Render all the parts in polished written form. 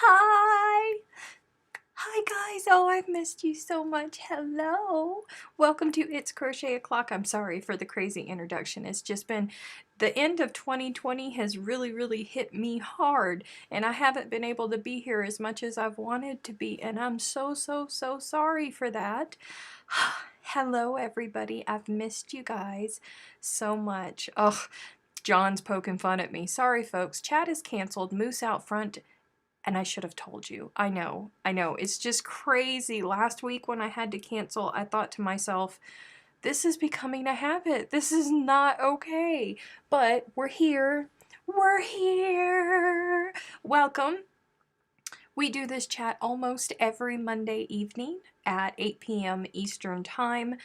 Hi! Hi guys! Oh, I've missed you so much. Hello! Welcome to It's Crochet O'Clock. I'm sorry for the crazy introduction. It's just been the end of 2020 has really hit me hard, and I haven't been able to be here as much as I've wanted to be, and I'm so sorry for that. Hello everybody. I've missed you guys so much. Oh, John's poking fun at me. Sorry folks. Chat is canceled. Moose out front. And I should have told you. I know. It's just crazy. Last week when I had to cancel, I thought to myself, this is becoming a habit. This is not okay. But we're here. We're here. Welcome. We do this chat almost every Monday evening at 8 p.m. Eastern Time,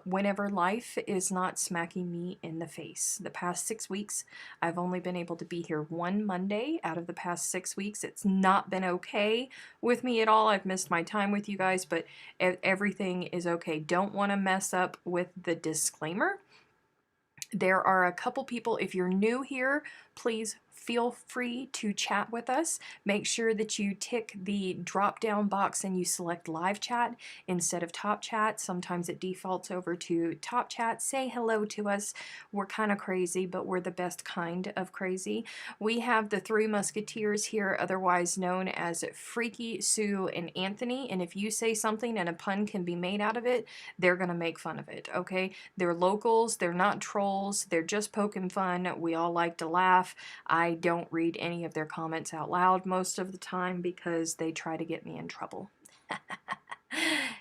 whenever life is not smacking me in the face. The past 6 weeks, I've only been able to be here one Monday out of the past 6 weeks. It's not been okay with me at all. I've missed my time with you guys, but everything is okay. Don't want to mess up with the disclaimer. There are a couple people, if you're new here, please feel free to chat with us. Make sure that you tick the drop down box and you select live chat instead of top chat. Sometimes it defaults over to top chat. Say hello to us. We're kind of crazy, but we're the best kind of crazy. We have the three musketeers here, otherwise known as Freaky, Sue, and Anthony. And if you say something and a pun can be made out of it, they're going to make fun of it, okay? They're locals. They're not trolls. They're just poking fun. We all like to laugh. I don't read any of their comments out loud most of the time because they try to get me in trouble.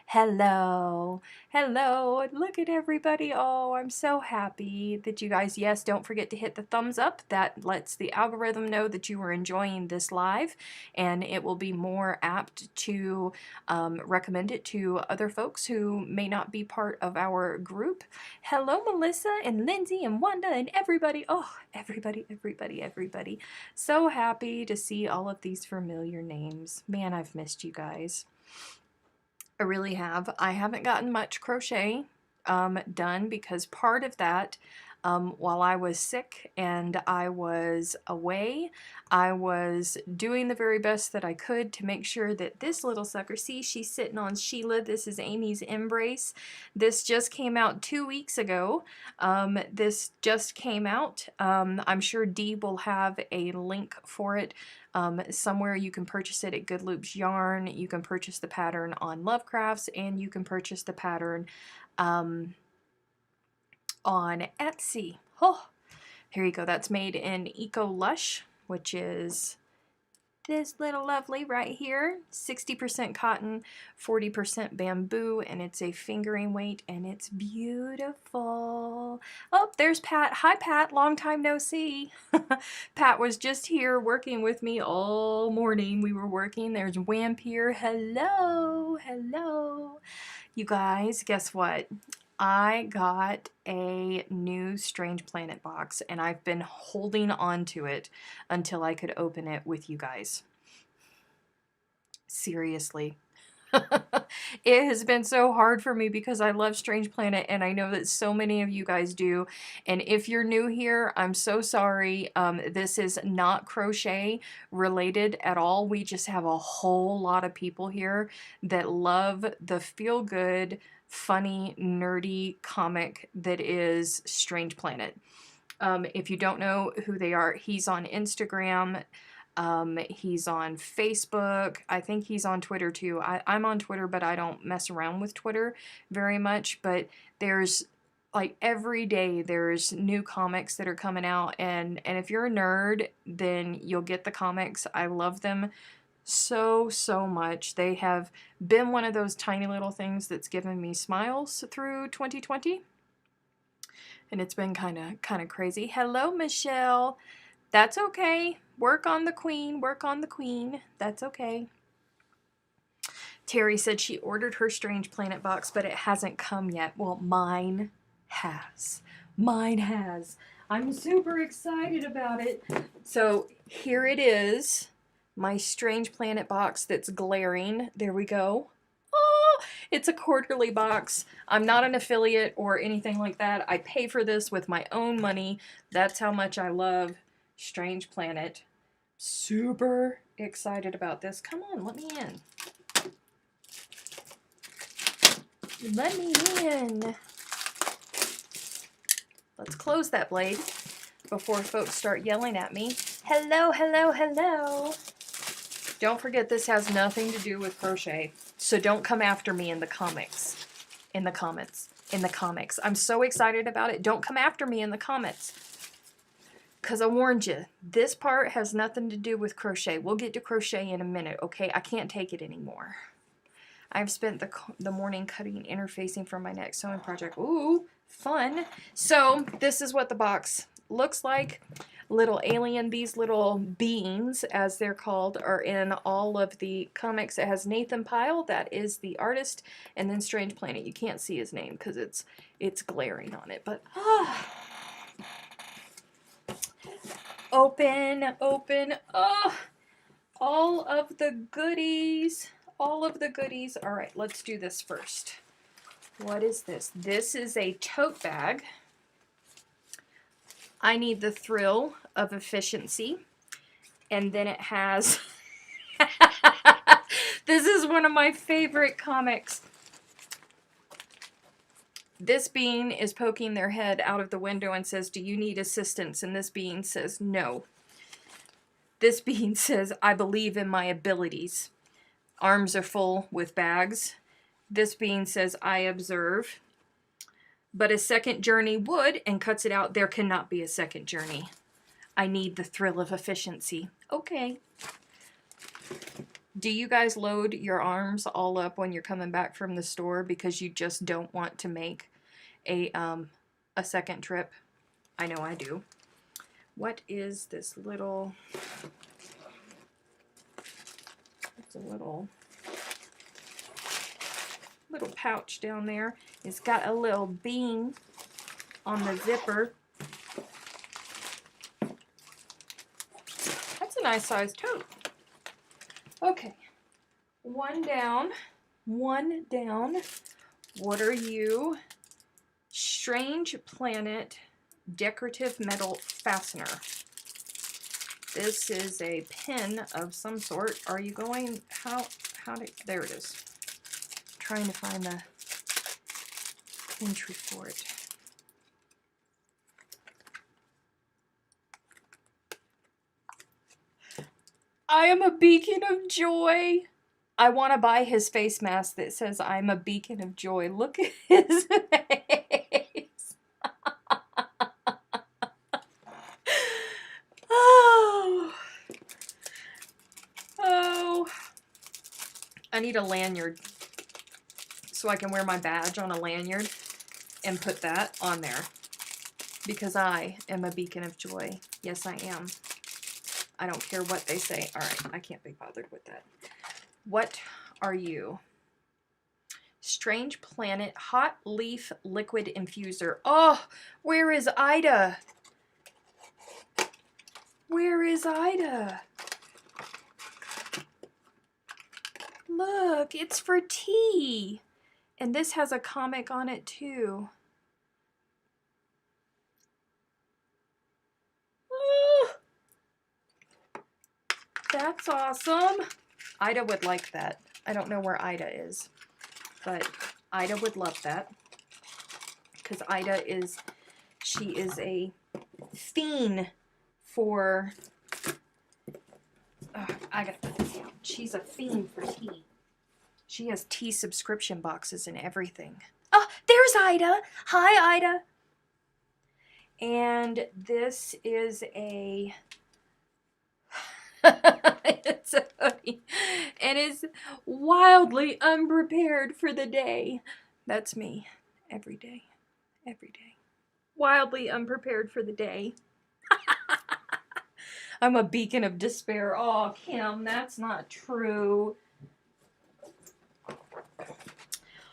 Hello. Look at everybody. Oh, I'm so happy that you guys, yes, don't forget to hit the thumbs up. That lets the algorithm know that you are enjoying this live, and it will be more apt to recommend it to other folks who may not be part of our group. Hello, Melissa and Lindsay and Wanda and everybody. Oh, everybody. So happy to see all of these familiar names. Man, I've missed you guys. I really have. I haven't gotten much crochet done because part of that, while I was sick and I was away, I was doing the very best that I could to make sure that this little sucker, see, she's sitting on Sheila. This is Amy's Embrace. This just came out 2 weeks ago. This just came out. I'm sure Dee will have a link for it somewhere. You can purchase it at Good Loops Yarn. You can purchase the pattern on Lovecrafts, and you can purchase the pattern on Etsy. Oh, here you go. That's made in Eco Lush, which is this little lovely right here. 60% cotton, 40% bamboo, and it's a fingering weight, and it's beautiful. Oh, there's Pat. Hi, Pat. Long time no see. Pat was just here working with me all morning. We were working. There's Wamp here. Hello. You guys, guess what? I got a new Strange Planet box, and I've been holding on to it until I could open it with you guys. Seriously. It has been so hard for me because I love Strange Planet, and I know that so many of you guys do. And if you're new here, I'm so sorry. This is not crochet related at all. We just have a whole lot of people here that love the feel-good, funny, nerdy comic that is Strange Planet. If you don't know who they are, he's on Instagram. He's on Facebook. I think he's on Twitter too. I'm on Twitter, but I don't mess around with Twitter very much. But there's like every day there's new comics that are coming out, and if you're a nerd, then you'll get the comics. I love them so much. They have been one of those tiny little things that's given me smiles through 2020. And it's been kind of crazy. Hello, Michelle. That's okay. Work on the queen. That's okay. Terry said she ordered her Strange Planet box, but it hasn't come yet. Well, mine has. I'm super excited about it. So here it is. My Strange Planet box that's glaring. There we go. Oh, it's a quarterly box. I'm not an affiliate or anything like that. I pay for this with my own money. That's how much I love Strange Planet. Super excited about this. Come on, let me in. Let me in. Let's close that blade before folks start yelling at me. Hello, hello, hello. Don't forget this has nothing to do with crochet. So don't come after me in the comics. In the comments. In the comics. I'm so excited about it. Don't come after me in the comments. Because I warned you, this part has nothing to do with crochet. We'll get to crochet in a minute, okay? I can't take it anymore. I've spent the morning cutting interfacing for my next sewing project. Ooh, fun. So this is what the box looks like. Little alien, these little beings, as they're called, are in all of the comics. It has Nathan Pyle, that is the artist, and then Strange Planet. You can't see his name because it's glaring on it, but open, open, all of the goodies. All of the goodies. All right, let's do this first. What is this? This is a tote bag. I need the thrill of efficiency. And then it has... This is one of my favorite comics. This being is poking their head out of the window and says, "Do you need assistance?" And this being says, "No." This being says, "I believe in my abilities." Arms are full with bags. This being says, "I observe." But a second journey would, and cuts it out. There cannot be a second journey. I need the thrill of efficiency. Okay. Do you guys load your arms all up when you're coming back from the store because you just don't want to make a second trip? I know I do. What is this little... It's a little pouch down there. It's got a little bean on the zipper. That's a nice sized tote. Okay, one down, one down. What are you? Strange Planet decorative metal fastener. This is a pin of some sort. Are you going, there it is. Trying to find the entry for it. I am a beacon of joy. I want to buy his face mask that says I'm a beacon of joy. Look at his face. Oh. Oh. I need a lanyard so I can wear my badge on a lanyard and put that on there. Because I am a beacon of joy. Yes, I am. I don't care what they say. All right, I can't be bothered with that. What are you? Strange Planet Hot Leaf Liquid Infuser. Oh, where is Ida? Where is Ida? Look, it's for tea. And this has a comic on it too. Oh, that's awesome. Ida would like that. I don't know where Ida is, but Ida would love that. Because Ida is, she is a fiend for, she's a fiend for tea. She has tea subscription boxes and everything. Oh, there's Ida. Hi, Ida. And this is a... It's a hoodie. And is wildly unprepared for the day. That's me. Every day. Every day. Wildly unprepared for the day. I'm a beacon of despair. Oh, Kim, that's not true.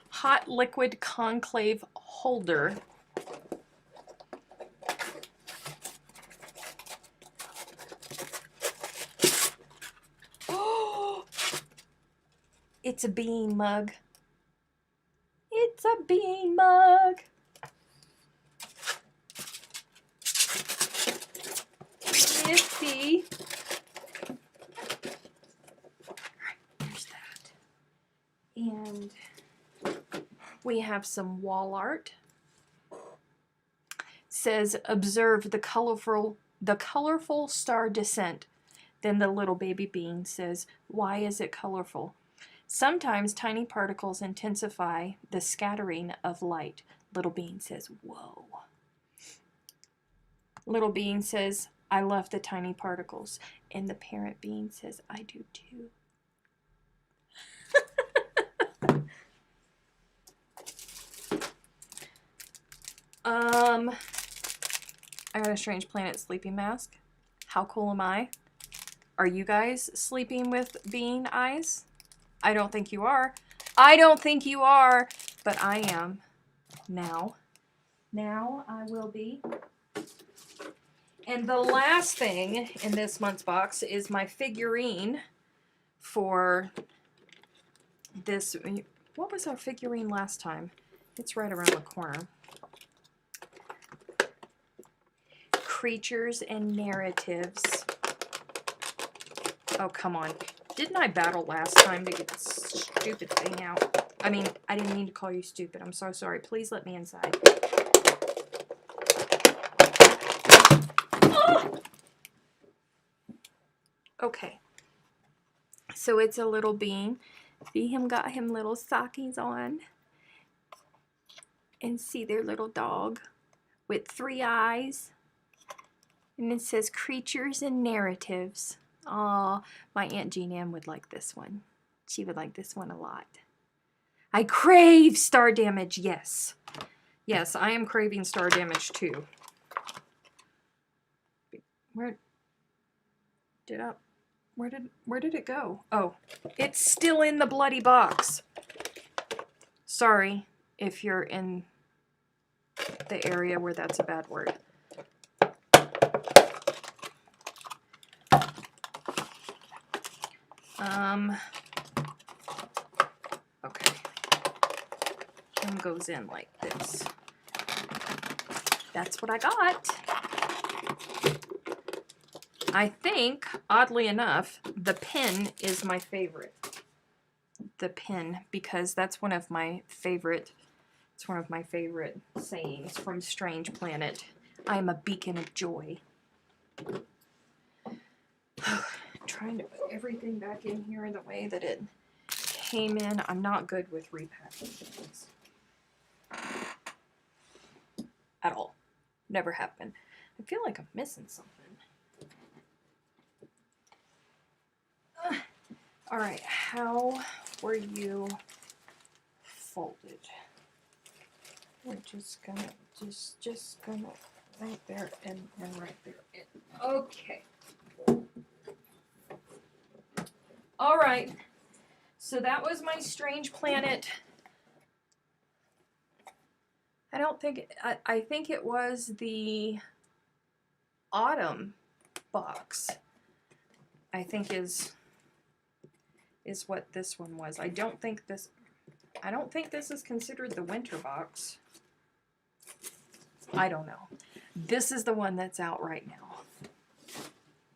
Hot liquid conclave holder. It's a bean mug. It's a bean mug. Nifty. We have some wall art. Says, observe the colorful star descent. Then the little baby bean says, why is it colorful? Sometimes tiny particles intensify the scattering of light. Little bean says, whoa. Little bean says, I love the tiny particles. And the parent bean says, I do too. I got a Strange Planet sleeping mask. How cool am I? Are you guys sleeping with bean eyes? I don't think you are. I don't think you are, but I am now. Now I will be. And the last thing in this month's box is my figurine for this. What was our figurine last time? It's right around the corner. Creatures and Narratives. Oh, come on. Didn't I battle last time to get this stupid thing out? I mean, I didn't mean to call you stupid. I'm so sorry. Please let me inside. Oh! Okay. So it's a little bean. See him got him little sockies on. And see their little dog with 3 eyes. And it says Creatures and Narratives. Aw, my Aunt Jean Ann would like this one. She would like this one a lot. I crave star damage, yes. Yes, I am craving star damage too. Where did it go? Oh, it's still in the bloody box. Sorry if you're in the area where that's a bad word. Okay. One goes in like this. That's what I got. I think, oddly enough, the pin is my favorite. The pin, because that's one of my favorite, it's one of my favorite sayings from Strange Planet. I am a beacon of joy. Trying to put everything back in here in the way that it came in. I'm not good with repacking things. At all. Never have been. I feel like I'm missing something. Alright, how were you folded? We're just gonna, just gonna, right there and right there. Okay. Alright, so that was my Strange Planet. I think it was the autumn box, I think is what this one was. I don't think this is considered the winter box. I don't know. This is the one that's out right now.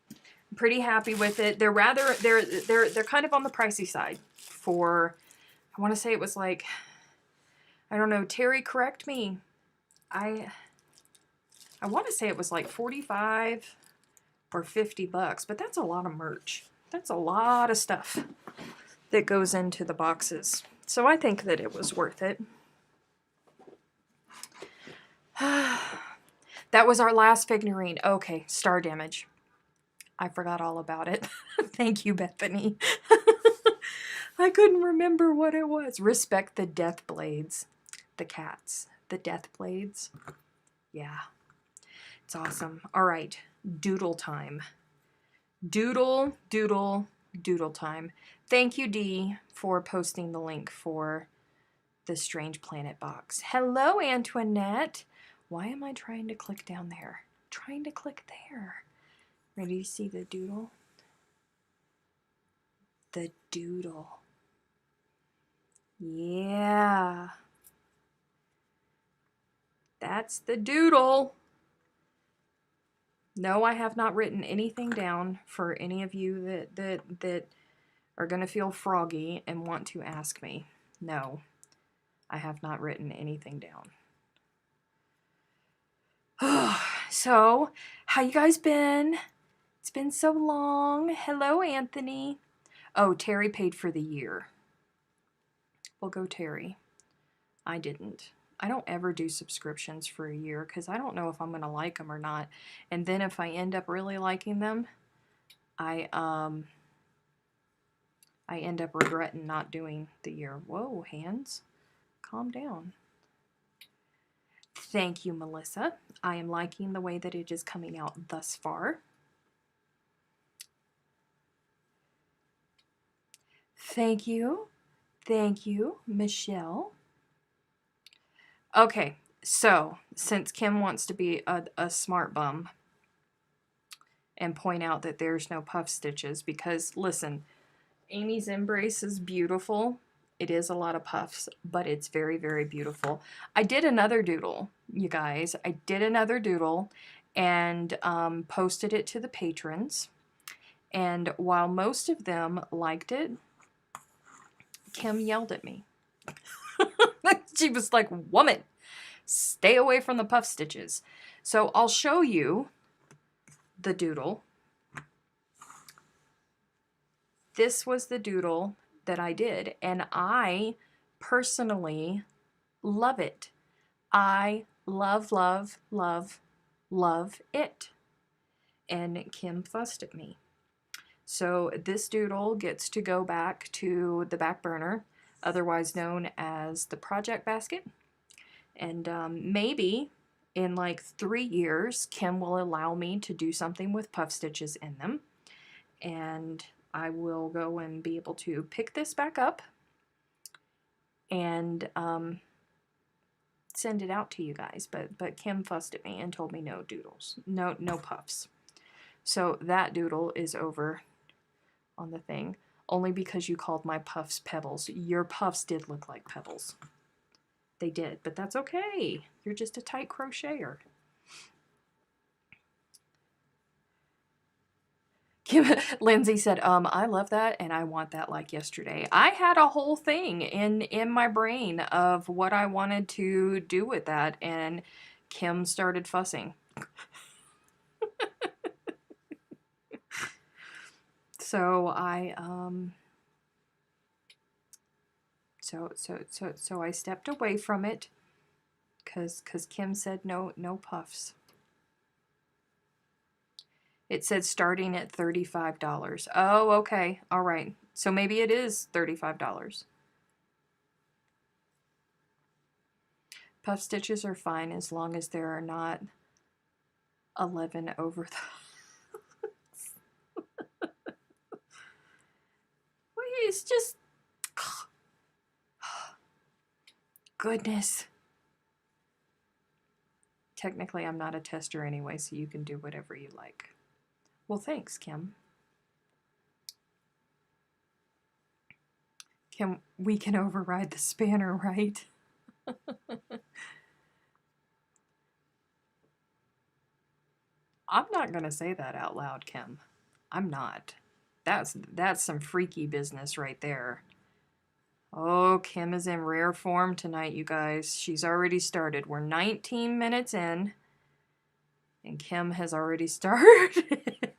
I'm pretty happy with it. They're kind of on the pricey side for, I want to say it was like, I don't know, Terry, correct me. I want to say it was like 45 or 50 bucks, but that's a lot of merch. That's a lot of stuff that goes into the boxes. So I think that it was worth it. That was our last figurine. Okay, star damage. I forgot all about it. Thank you, Bethany. I couldn't remember what it was. Respect the death blades. The cats. The death blades. Yeah. It's awesome. All right. Doodle time. Doodle, doodle, doodle time. Thank you, Dee, for posting the link for the Strange Planet box. Hello, Antoinette. Why am I trying to click down there? Trying to click there. Ready to see the doodle? The doodle. Yeah. That's the doodle. No, I have not written anything down for any of you that are going to feel froggy and want to ask me. No. I have not written anything down. So, how you guys been? It's been so long. Hello, Anthony. Oh, Terry paid for the year. Well, go Terry. I didn't. I don't ever do subscriptions for a year because I don't know if I'm going to like them or not. And then if I end up really liking them, I end up regretting not doing the year. Whoa, hands. Calm down. Thank you, Melissa. I am liking the way that it is coming out thus far. Thank you. Thank you, Michelle. Okay, so since Kim wants to be a smart bum and point out that there's no puff stitches, because listen, Amy's Embrace is beautiful. It is a lot of puffs, but it's very, very beautiful. I did another doodle, you guys. I did another doodle and posted it to the patrons. And while most of them liked it, Kim yelled at me. She was like, "Woman, stay away from the puff stitches." So I'll show you the doodle. This was the doodle that I did, and I personally love it. I love, love, love, love it. And Kim fussed at me. So this doodle gets to go back to the back burner, otherwise known as the project basket. And maybe in like 3 years, Kim will allow me to do something with puff stitches in them. And I will go and be able to pick this back up and send it out to you guys. But Kim fussed at me and told me no doodles, no puffs. So that doodle is over on the thing, only because you called my puffs pebbles. Your puffs did look like pebbles. They did, but that's okay. You're just a tight crocheter. Lindsay said, I love that and I want that like yesterday. I had a whole thing in my brain of what I wanted to do with that, and Kim started fussing. So I so I stepped away from it because Kim said no puffs. It said starting at $35. Oh, okay. All right. So maybe it is $35. Puff stitches are fine as long as there are not 11 over the... It's just... Goodness. Technically, I'm not a tester anyway, so you can do whatever you like. Well, thanks, Kim. We can override the spanner, right? I'm not going to say that out loud, Kim. I'm not. That's some freaky business right there. Oh, Kim is in rare form tonight, you guys. She's already started. We're 19 minutes in, and Kim has already started.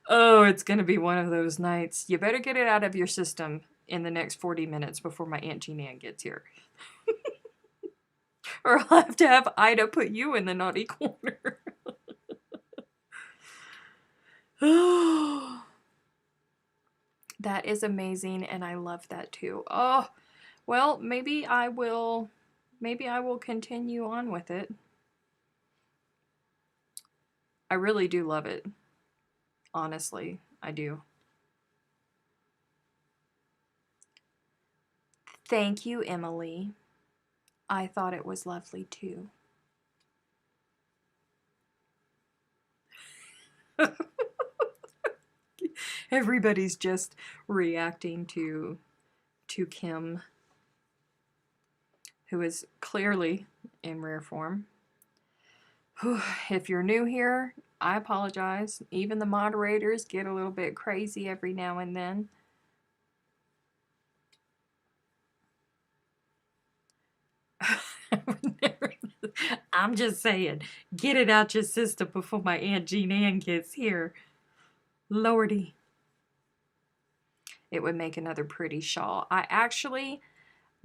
Oh, it's going to be one of those nights. You better get it out of your system in the next 40 minutes before my Aunt Jean Ann gets here. Or I'll have to have Ida put you in the naughty corner. That is amazing, and I love that too. Oh, well, maybe I will continue on with it. I really do love it. Honestly, I do. Thank you, Emily. I thought it was lovely too. Everybody's just reacting to Kim, who is clearly in rare form. If you're new here, I apologize. Even the moderators get a little bit crazy every now and then. I'm just saying, get it out your system before my Aunt Jean Ann gets here. Lordy. It would make another pretty shawl. I actually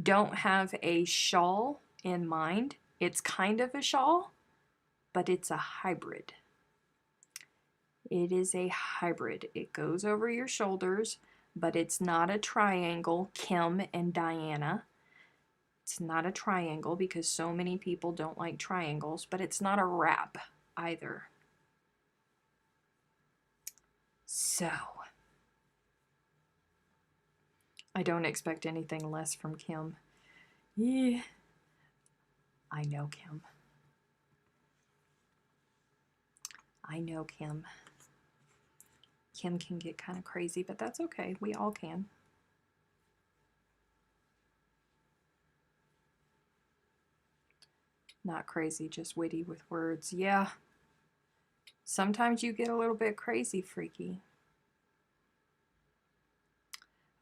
don't have a shawl in mind. It's kind of a shawl, but it's a hybrid. It is a hybrid. It goes over your shoulders, but it's not a triangle, Kim and Diana. It's not a triangle because so many people don't like triangles, but it's not a wrap either. So, I don't expect anything less from Kim. Yeah, I know Kim. I know Kim. Kim can get kind of crazy, but that's okay. We all can. Not crazy, just witty with words. Yeah. Sometimes you get a little bit crazy freaky.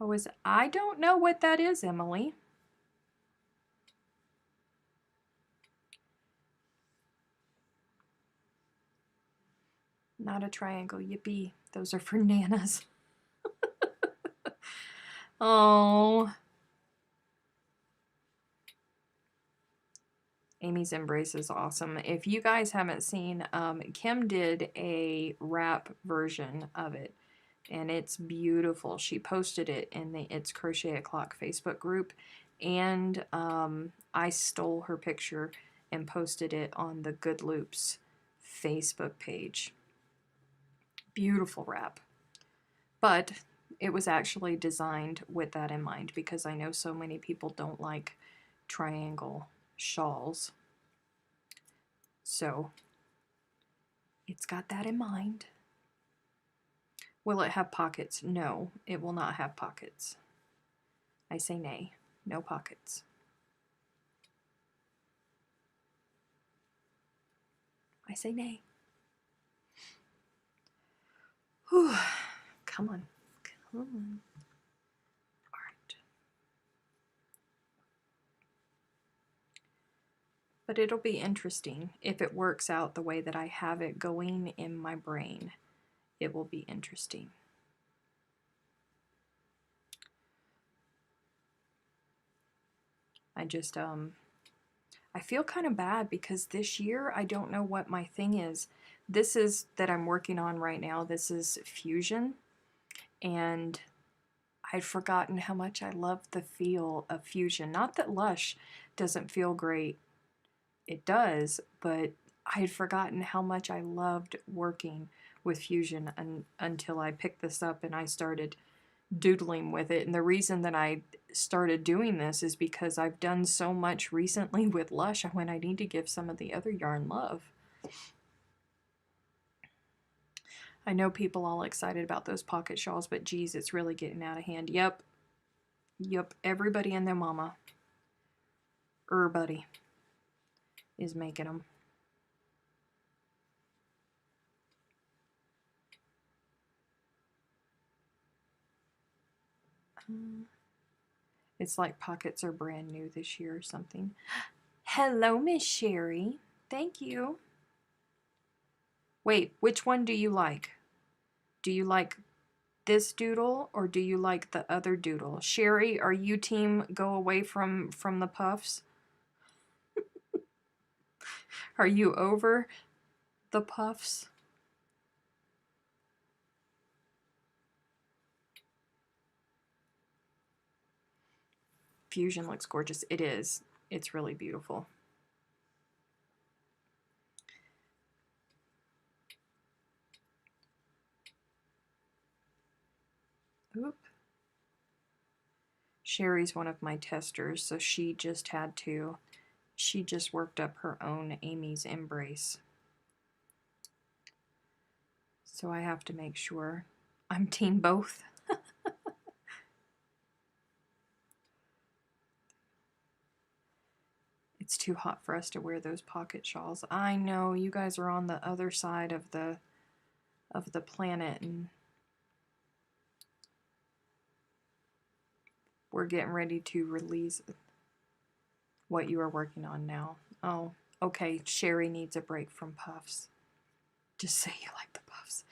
Oh, I don't know what that is, Emily. Not a triangle. Yippee. Those are for Nanas. Oh. Amy's Embrace is awesome. If you guys haven't seen, Kim did a rap version of it, and it's beautiful. She posted it in the It's Crochet O'Clock Facebook group, and I stole her picture and posted it on the Good Loops Facebook page. Beautiful wrap. But it was actually designed with that in mind because I know so many people don't like triangle shawls. So it's got that in mind. Will it have pockets? No, it will not have pockets. I say nay. No pockets. I say nay. Whew. Come on. Come on. All right. But it'll be interesting if it works out the way that I have it going in my brain. It will be interesting. I feel kind of bad because this year I don't know what my thing is. This is that I'm working on right now. This is Fusion, and I'd forgotten how much I love the feel of Fusion. Not that Lush doesn't feel great. It does, but I had forgotten how much I loved working with Fusion until I picked this up and I started doodling with it. And the reason that I started doing this is because I've done so much recently with Lush when I need to give some of the other yarn love. I know people all excited about those pocket shawls, but geez, it's really getting out of hand. Yep. Everybody and their mama, everybody, is making them. It's like pockets are brand new this year or something. Hello, Miss Sherry. Thank you. Wait, which one do you like? Do you like this doodle or do you like the other doodle? Sherry, are you team go away from the puffs? Are you over the puffs? Fusion looks gorgeous. It is. It's really beautiful. Oop. Sherry's one of my testers, so she just worked up her own Amy's Embrace. So I have to make sure I'm team both. It's too hot for us to wear those pocket shawls. I know, you guys are on the other side of the planet, and we're getting ready to release what you are working on now. Oh, okay. Sherry needs a break from puffs. Just say you like the puffs.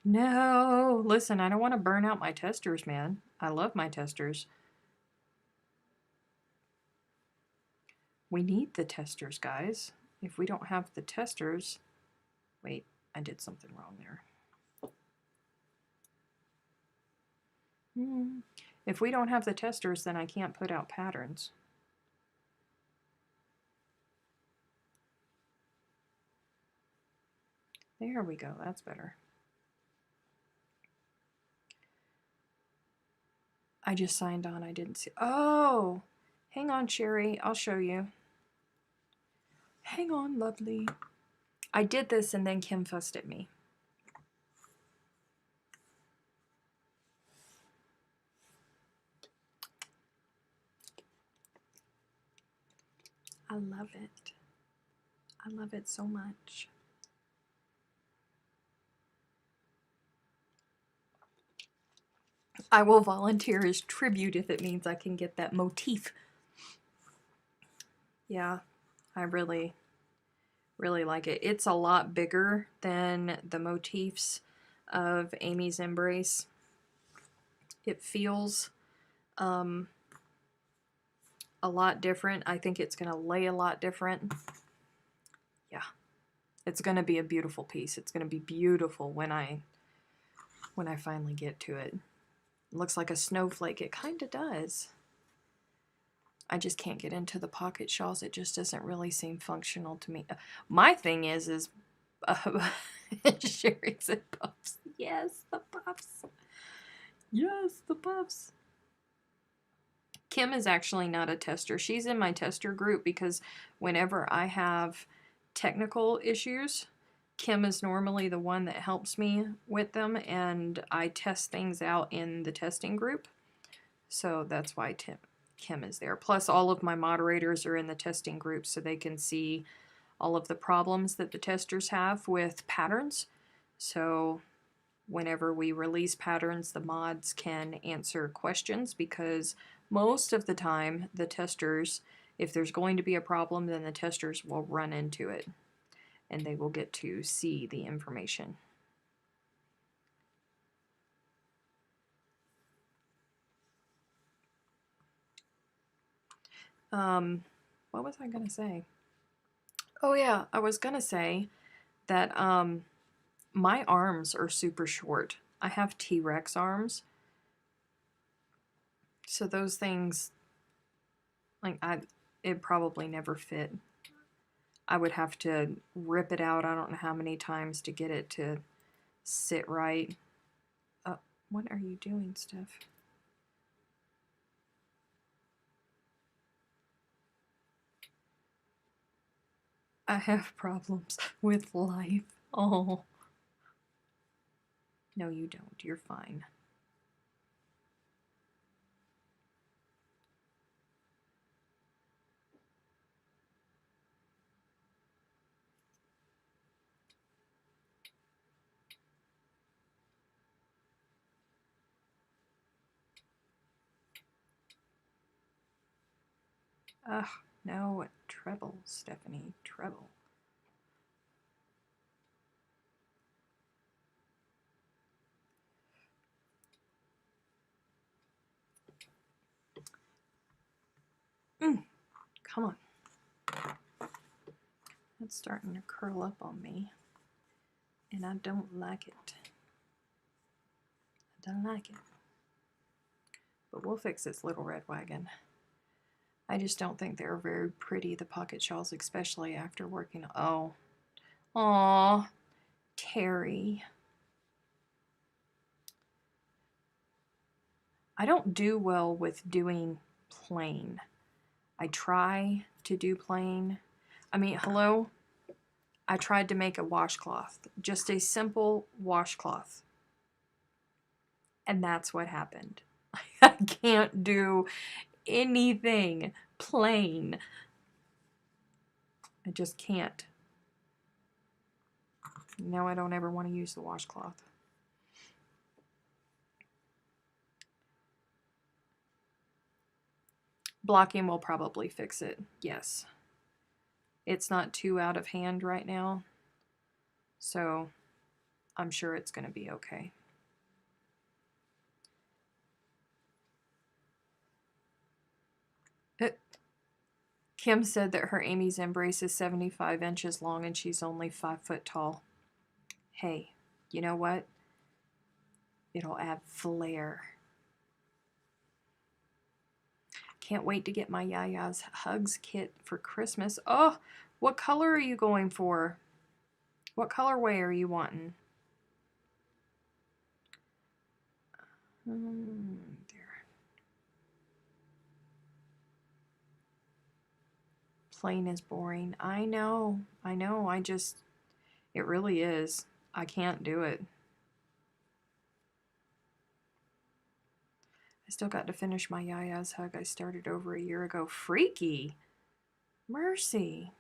No, listen, I don't want to burn out my testers, man. I love my testers. We need the testers, guys. If we don't have the testers... Wait, I did something wrong there. If we don't have the testers, then I can't put out patterns. There we go, that's better. I just signed on, I didn't see. Oh, hang on, Sherry, I'll show you. Hang on, lovely. I did this and then Kim fussed at me. I love it. I love it so much. I will volunteer as tribute if it means I can get that motif. Yeah, I really like it. It's a lot bigger than the motifs of Amy's Embrace. It feels a lot different. I think it's going to lay a lot different. Yeah, it's going to be a beautiful piece. It's going to be beautiful when I finally get to it. It looks like a snowflake. It kind of does. I just can't get into the pocket shawls. It just doesn't really seem functional to me. My thing is Sherry said puffs. Yes, the puffs. Yes, the puffs. Kim is actually not a tester. She's in my tester group because whenever I have technical issues, Kim is normally the one that helps me with them, and I test things out in the testing group. So that's why Kim is there. Plus, all of my moderators are in the testing group, so they can see all of the problems that the testers have with patterns. So whenever we release patterns, the mods can answer questions, because most of the time the testers, if there's going to be a problem, then the testers will run into it and they will get to see the information. What was I going to say? Oh yeah, I was going to say that my arms are super short. I have T-Rex arms. So those things, like, it'd probably never fit. I would have to rip it out I don't know how many times to get it to sit right. What are you doing, Steph? I have problems with life. Oh. No, you don't. You're fine. Ugh, no, treble, Stephanie, treble. Come on. It's starting to curl up on me, and I don't like it. I don't like it. But we'll fix this little red wagon. I just don't think they're very pretty, the pocket shawls, especially after working. Oh. Aw. Terry. I don't do well with doing plain. I try to do plain. I mean, hello? I tried to make a washcloth. Just a simple washcloth. And that's what happened. I can't do anything plain. I just can't. Now I don't ever want to use the washcloth. Blocking will probably fix it, yes. It's not too out of hand right now, so I'm sure it's going to be okay. Kim said that her Amy's Embrace is 75 inches long and she's only 5 foot tall. Hey, you know what? It'll add flair. Can't wait to get my Yaya's Hugs kit for Christmas. Oh, what color are you going for? What colorway are you wanting? There. Plain is boring. I know. It really is. I can't do it. I still got to finish my Yaya's Hug I started over a year ago. Freaky. Mercy.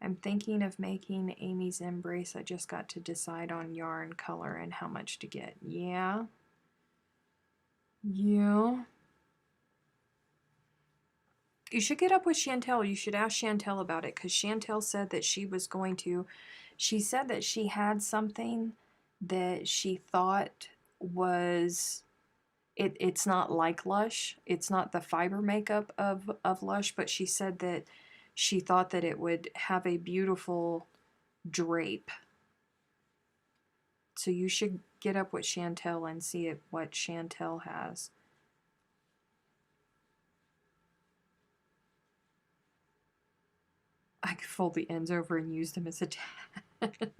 I'm thinking of making Amy's Embrace. I just got to decide on yarn, color, and how much to get. Yeah. Yeah. You should get up with Chantel. You should ask Chantel about it because Chantel said that she was going to. She said that she had something that she thought was. It's not like Lush. It's not the fiber makeup of Lush, but she said that she thought that it would have a beautiful drape. So you should get up with Chantel and see what Chantel has. I could fold the ends over and use them as a tag.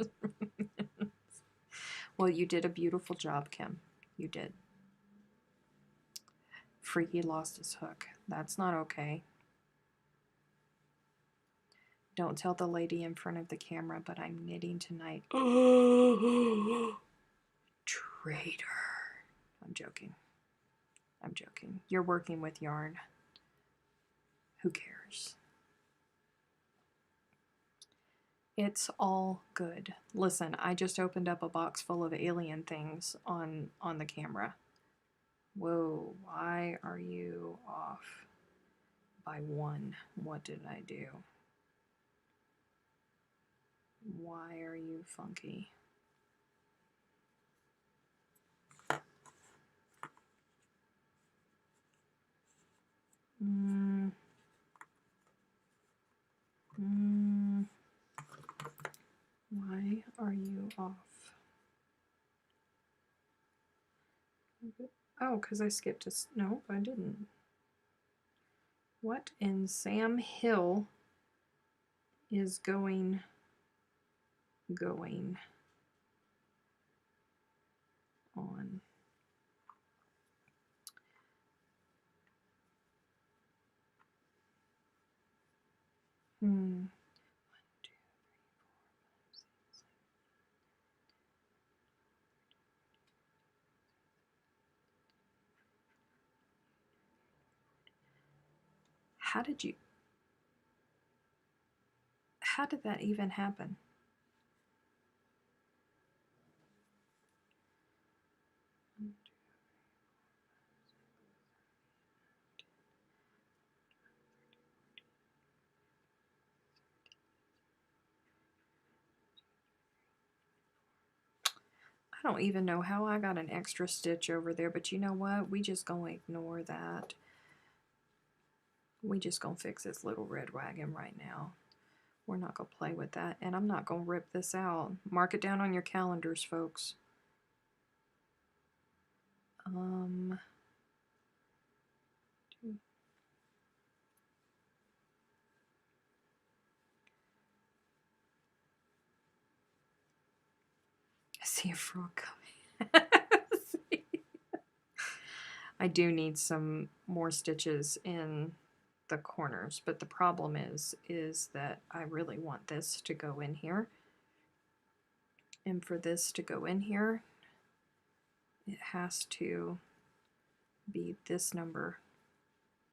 Well, you did a beautiful job, Kim. You did. Freaky lost his hook. That's not okay. Don't tell the lady in front of the camera, but I'm knitting tonight. Traitor. I'm joking. I'm joking. You're working with yarn. Who cares? It's all good. Listen, I just opened up a box full of alien things on the camera. Whoa, why are you off by 1? What did I do? Why are you funky? Why are you off? Oh, because I skipped a... No, I didn't. What in Sam Hill is going on? How did that even happen? I don't even know how I got an extra stitch over there, but you know what? We just gonna ignore that. We just gonna fix this little red wagon right now. We're not gonna play with that, and I'm not gonna rip this out. Mark it down on your calendars, folks. I see a frog coming. I do need some more stitches in the corners, but the problem is that I really want this to go in here. And for this to go in here, it has to be this number,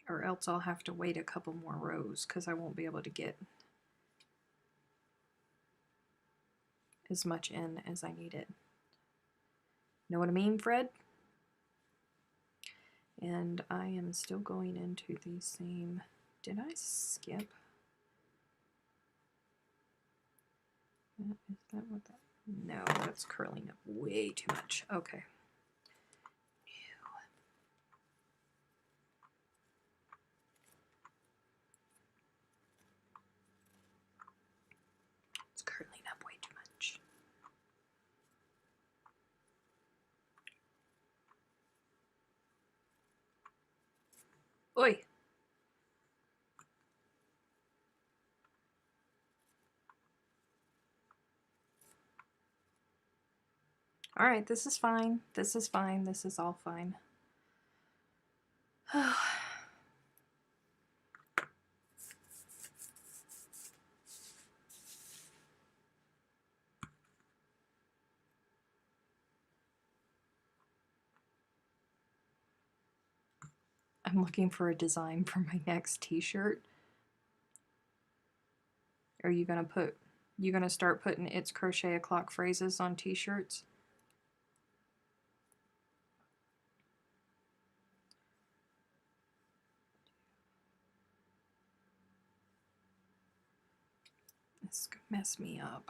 or else I'll have to wait a couple more rows because I won't be able to get as much in as I need it. Know what I mean, Fred? And I am still going into the same, did I skip? Is that what that, no, that's curling up way too much. Okay. It's curling up way too much. Oi. All right, this is fine. This is fine. This is all fine. I'm looking for a design for my next t-shirt. Are you gonna start putting It's Crochet O'Clock phrases on t-shirts? This is gonna mess me up.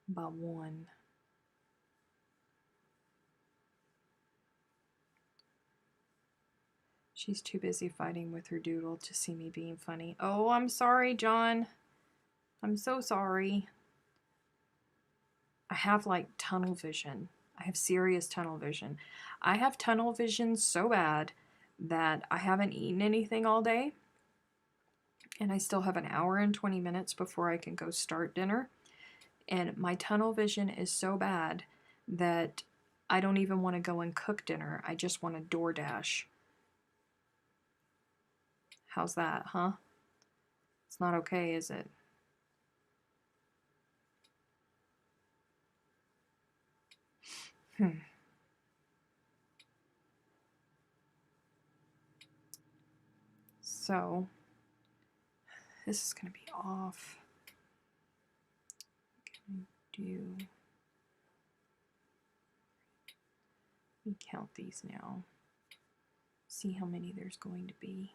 By one. She's too busy fighting with her doodle to see me being funny. Oh, I'm sorry, John. I'm so sorry. I have like tunnel vision. I have serious tunnel vision. I have tunnel vision so bad that I haven't eaten anything all day. And I still have an hour and 20 minutes before I can go start dinner. And my tunnel vision is so bad that I don't even want to go and cook dinner. I just want to DoorDash. How's that, huh? It's not okay, is it? So, this is going to be off. Let me count these now. See how many there's going to be.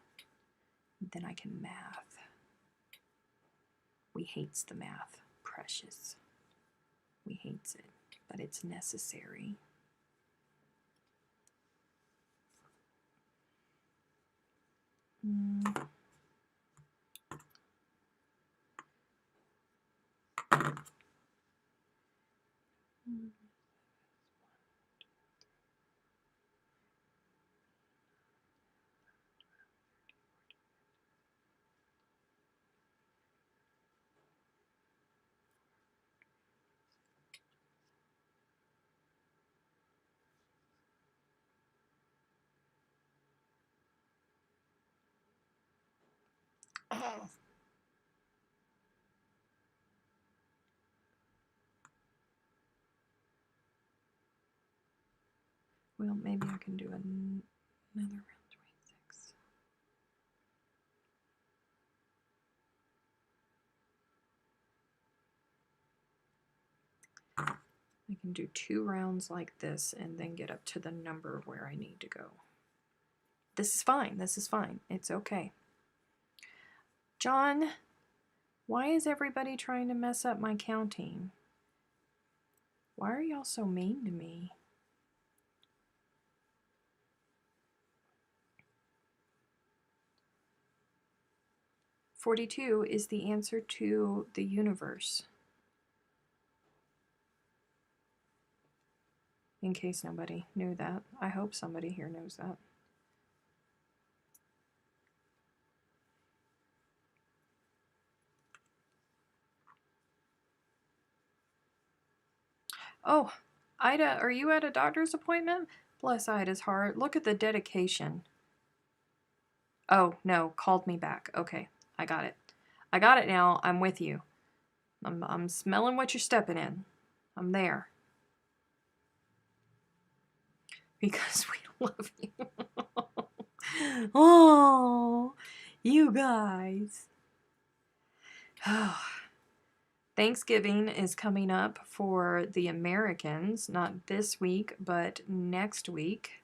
Then I can math. We hates the math. Precious. We hates it, but it's necessary. Oh. Well, maybe I can do another round 26. I can do 2 rounds like this and then get up to the number where I need to go. This is fine. This is fine. It's okay. John, why is everybody trying to mess up my counting? Why are y'all so mean to me? "42 is the answer to the universe. In case nobody knew that. I hope somebody here knows that. Oh, Ida, are you at a doctor's appointment? Bless Ida's heart. Look at the dedication. Oh, no, called me back. Okay, I got it. I got it now. I'm with you. I'm smelling what you're stepping in. I'm there. Because we love you. Oh, you guys. Oh, Thanksgiving is coming up for the Americans, not this week, but next week.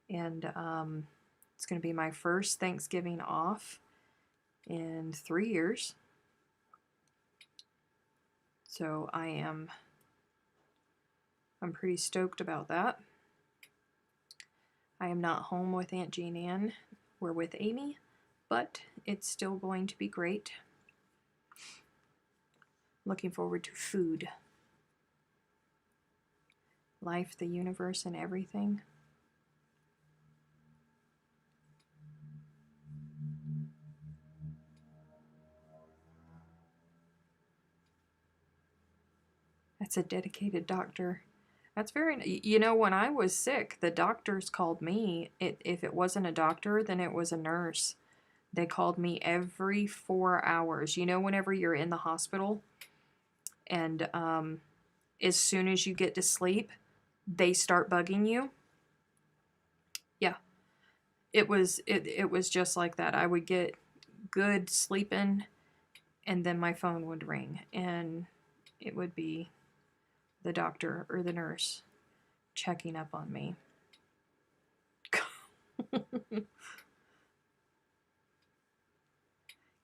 And it's going to be my first Thanksgiving off in 3 years. So I'm pretty stoked about that. I am not home with Aunt Jean Ann. We're with Amy, but it's still going to be great. Looking forward to food. Life, the universe, and everything. That's a dedicated doctor. That's very, you know, when I was sick, the doctors called me. If it wasn't a doctor, then it was a nurse. They called me every 4 hours. You know, whenever you're in the hospital and as soon as you get to sleep, they start bugging you. Yeah, it was just like that. I would get good sleeping, and then my phone would ring, and it would be the doctor or the nurse checking up on me.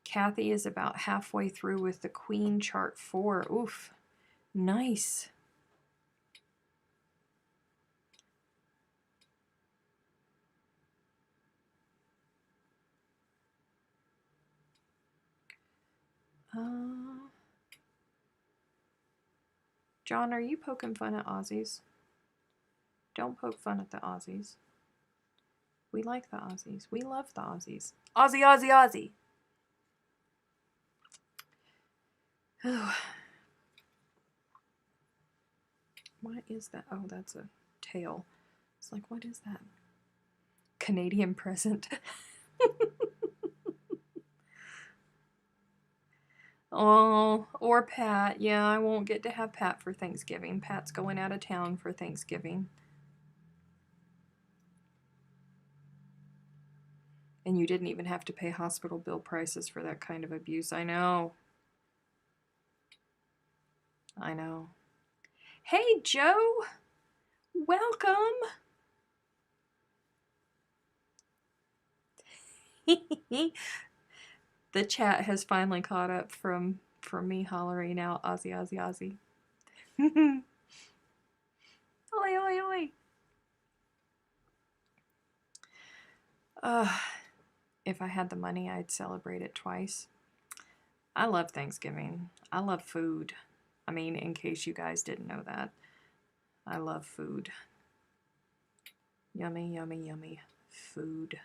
Kathy is about halfway through with the Queen Chart 4. Oof, nice. John, are you poking fun at Aussies? Don't poke fun at the Aussies. We like the Aussies. We love the Aussies. Aussie, Aussie, Aussie. What is that? Oh, that's a tail. It's like, what is that? Canadian present. Oh, or Pat. Yeah, I won't get to have Pat for Thanksgiving. Pat's going out of town for Thanksgiving. And you didn't even have to pay hospital bill prices for that kind of abuse. I know. I know. Hey, Joe. Welcome. The chat has finally caught up from me hollering out Aussie, Aussie, Aussie. Oi, oi, oi. If I had the money, I'd celebrate it twice. I love Thanksgiving. I love food. I mean, in case you guys didn't know that. I love food. Yummy, yummy, yummy food.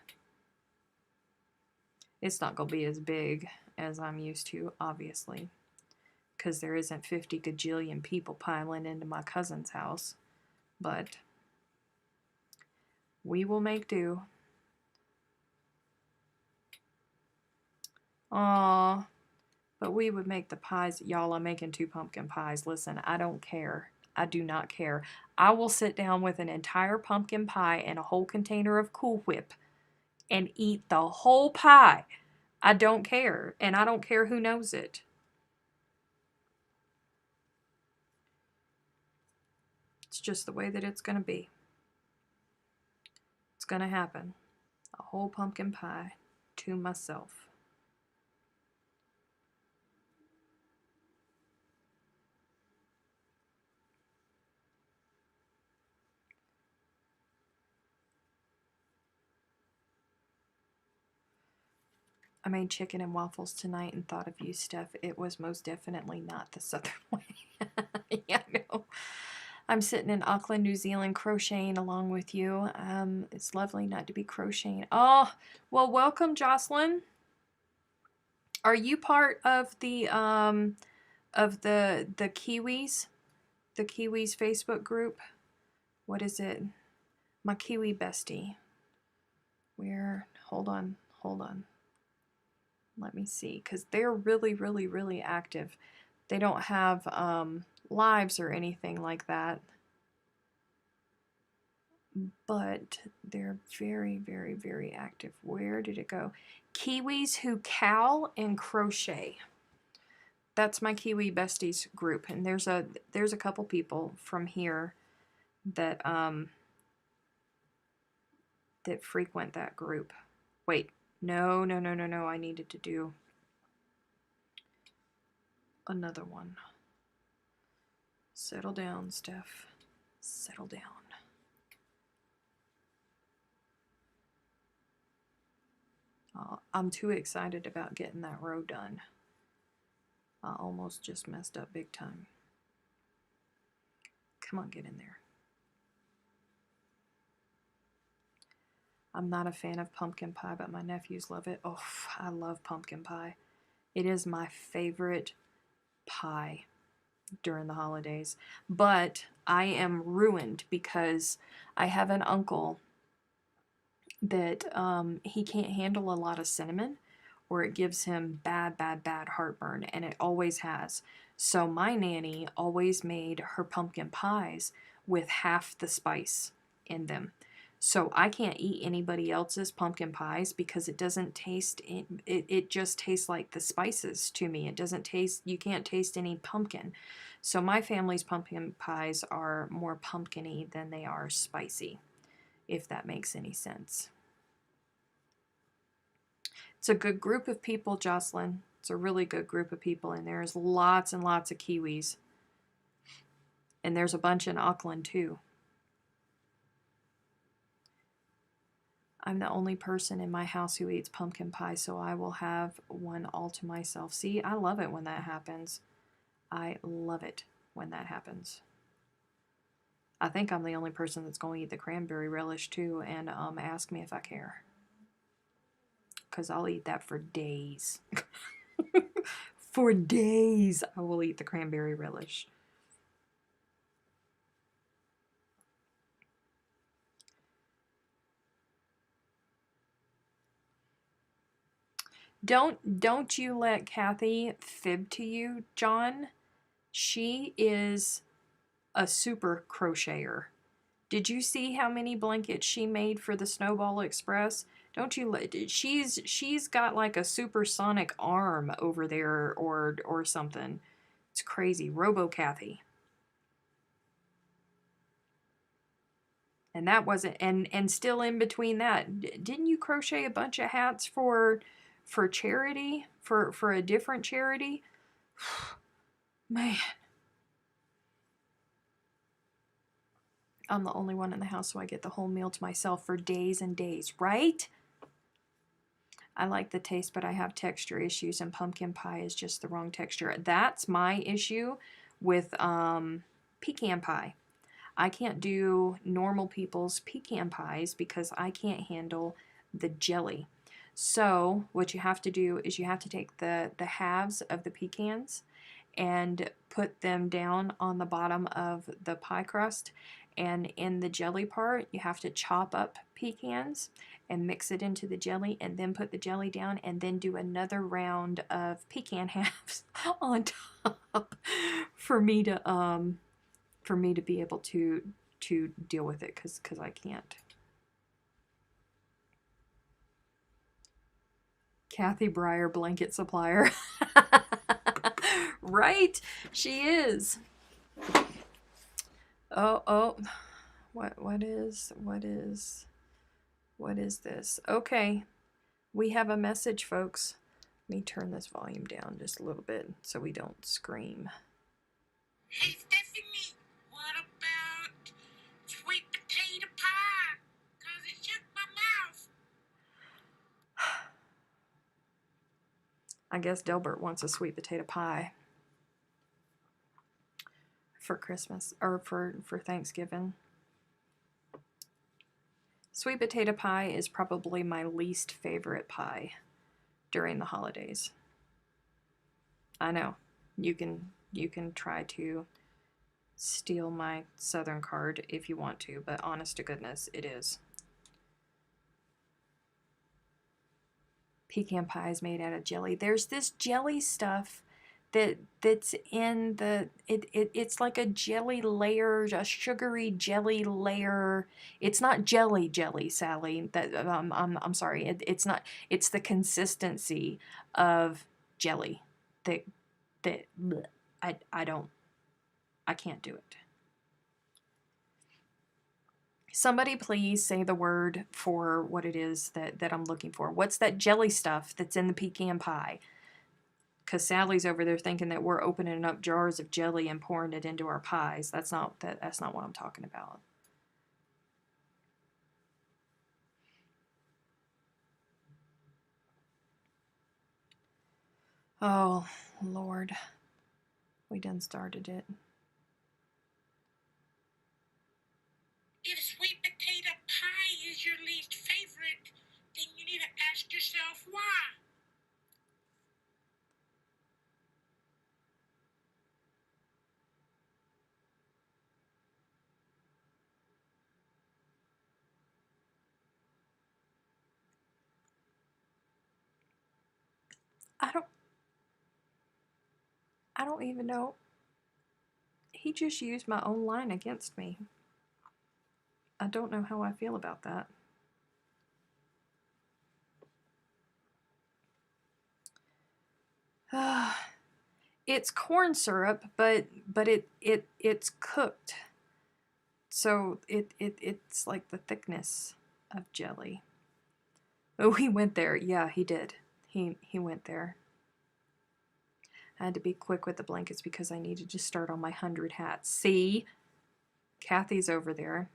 It's not going to be as big as I'm used to, obviously, because there isn't 50 gajillion people piling into my cousin's house. But we will make do. Aww. But we would make the pies. Y'all, I'm making 2 pumpkin pies. Listen, I don't care. I do not care. I will sit down with an entire pumpkin pie and a whole container of Cool Whip and eat the whole pie. I don't care. And I don't care who knows it. It's just the way that it's going to be. It's going to happen. A whole pumpkin pie to myself. I made chicken and waffles tonight and thought of you, Steph. It was most definitely not the southern way. Yeah, I know. I'm sitting in Auckland, New Zealand, crocheting along with you. It's lovely not to be crocheting. Oh, well, welcome, Jocelyn. Are you part of the Kiwis, the Kiwis Facebook group? What is it? My Kiwi bestie. Where? Hold on. Let me see, because they're really, really, really active. They don't have lives or anything like that, but they're very, very, very active. Where did it go? Kiwis Who Cowl and Crochet. that's my Kiwi Besties group, and there's a couple people from here that that frequent that group. Wait, no, I needed to do another one. Settle down, Steph. Settle down. I'm too excited about getting that row done. I almost just messed up big time. Come on, get in there. I'm not a fan of pumpkin pie, but my nephews love it. Oh, I love pumpkin pie. It is my favorite pie during the holidays. But I am ruined because I have an uncle that he can't handle a lot of cinnamon, or it gives him bad heartburn, and it always has. So my nanny always made her pumpkin pies with half the spice in them. So I can't eat anybody else's pumpkin pies because it doesn't taste, it just tastes like the spices to me. It doesn't taste, you can't taste any pumpkin. So my family's pumpkin pies are more pumpkin-y than they are spicy, if that makes any sense. It's a good group of people, Jocelyn. It's a really good group of people, and there's lots and lots of Kiwis. And there's a bunch in Auckland, too. I'm the only person in my house who eats pumpkin pie, so I will have one all to myself. See, I love it when that happens. I love it when that happens. I think I'm the only person that's going to eat the cranberry relish, too, and ask me if I care. Because I'll eat that for days. For days, I will eat the cranberry relish. Don't you let Kathy fib to you, John. She is a super crocheter. Did you see how many blankets she made for the Snowball Express? Don't you let, she's got like a supersonic arm over there or something. It's crazy. Robo Kathy. And that wasn't, and still in between that, didn't you crochet a bunch of hats for charity, for a different charity? Man. I'm the only one in the house, so I get the whole meal to myself for days and days, right? I like the taste, but I have texture issues, and pumpkin pie is just the wrong texture. That's my issue with pecan pie. I can't do normal people's pecan pies because I can't handle the jelly. So what you have to do is you have to take the halves of the pecans and put them down on the bottom of the pie crust. And in the jelly part, you have to chop up pecans and mix it into the jelly, and then put the jelly down, and then do another round of pecan halves on top for me to be able to deal with it, because I can't. Kathy Breyer, blanket supplier. Right? She is. Oh. What is this? Okay. We have a message, folks. Let me turn this volume down just a little bit so we don't scream. Hey, Stephanie, what about sweet potato pie? 'Cause it shook my mouth. I guess Delbert wants a sweet potato pie for Christmas, or for Thanksgiving. Sweet potato pie is probably my least favorite pie during the holidays. I know. You can try to steal my Southern card if you want to, but honest to goodness, it is. Pecan pie is made out of jelly. There's this jelly stuff that's in the it's like a jelly layer, a sugary jelly layer. It's not jelly, Sally. That I'm sorry. It's not. It's the consistency of jelly that that bleh, I don't, I can't do it. Somebody please say the word for what it is that I'm looking for. What's that jelly stuff that's in the pecan pie? Because Sally's over there thinking that we're opening up jars of jelly and pouring it into our pies. That's not what I'm talking about. Oh, Lord. We done started it. If sweet potato pie is your least favorite, then you need to ask yourself why. I don't I don't even know. He just used my own line against me. I don't know how I feel about that. It's corn syrup, but it's cooked. So it's like the thickness of jelly. Oh, he went there. Yeah, he did. He went there. I had to be quick with the blankets because I needed to start on my 100 hats. See? Kathy's over there.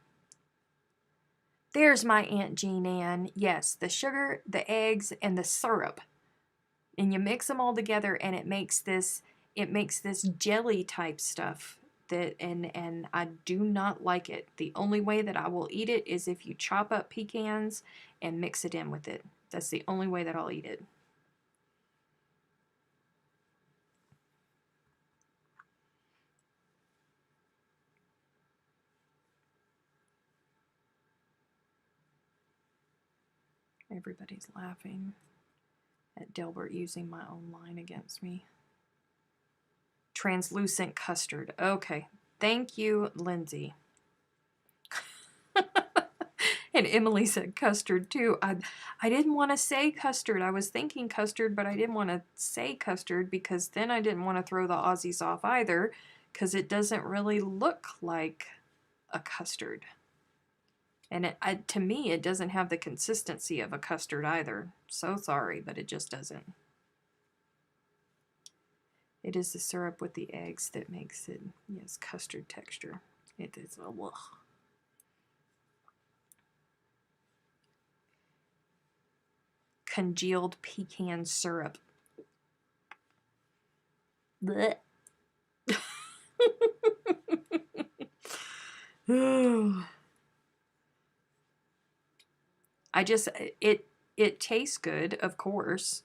There's my Aunt Jean Ann. Yes, the sugar, the eggs, and the syrup. And you mix them all together and it makes this jelly type stuff that and I do not like it. The only way that I will eat it is if you chop up pecans and mix it in with it. That's the only way that I'll eat it. Everybody's laughing at Delbert using my own line against me. Translucent custard. Okay. Thank you, Lindsay. And Emily said custard too. I didn't want to say custard. I was thinking custard, but I didn't want to say custard because then I didn't want to throw the Aussies off either because it doesn't really look like a custard. And to me, it doesn't have the consistency of a custard either. So sorry, but it just doesn't. It is the syrup with the eggs that makes it, yes, custard texture. It is a ugh. Congealed pecan syrup. Blech. I just it tastes good, of course,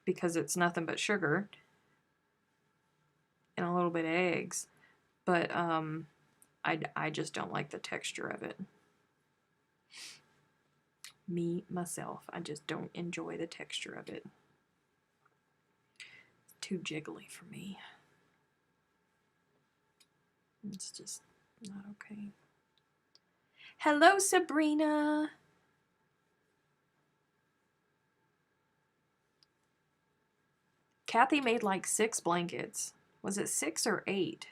because it's nothing but sugar and a little bit of eggs, but I just don't like the texture of it. Me myself, I just don't enjoy the texture of it. It's too jiggly for me. It's just not okay. Hello, Sabrina. Kathy made like 6 blankets. Was it 6 or 8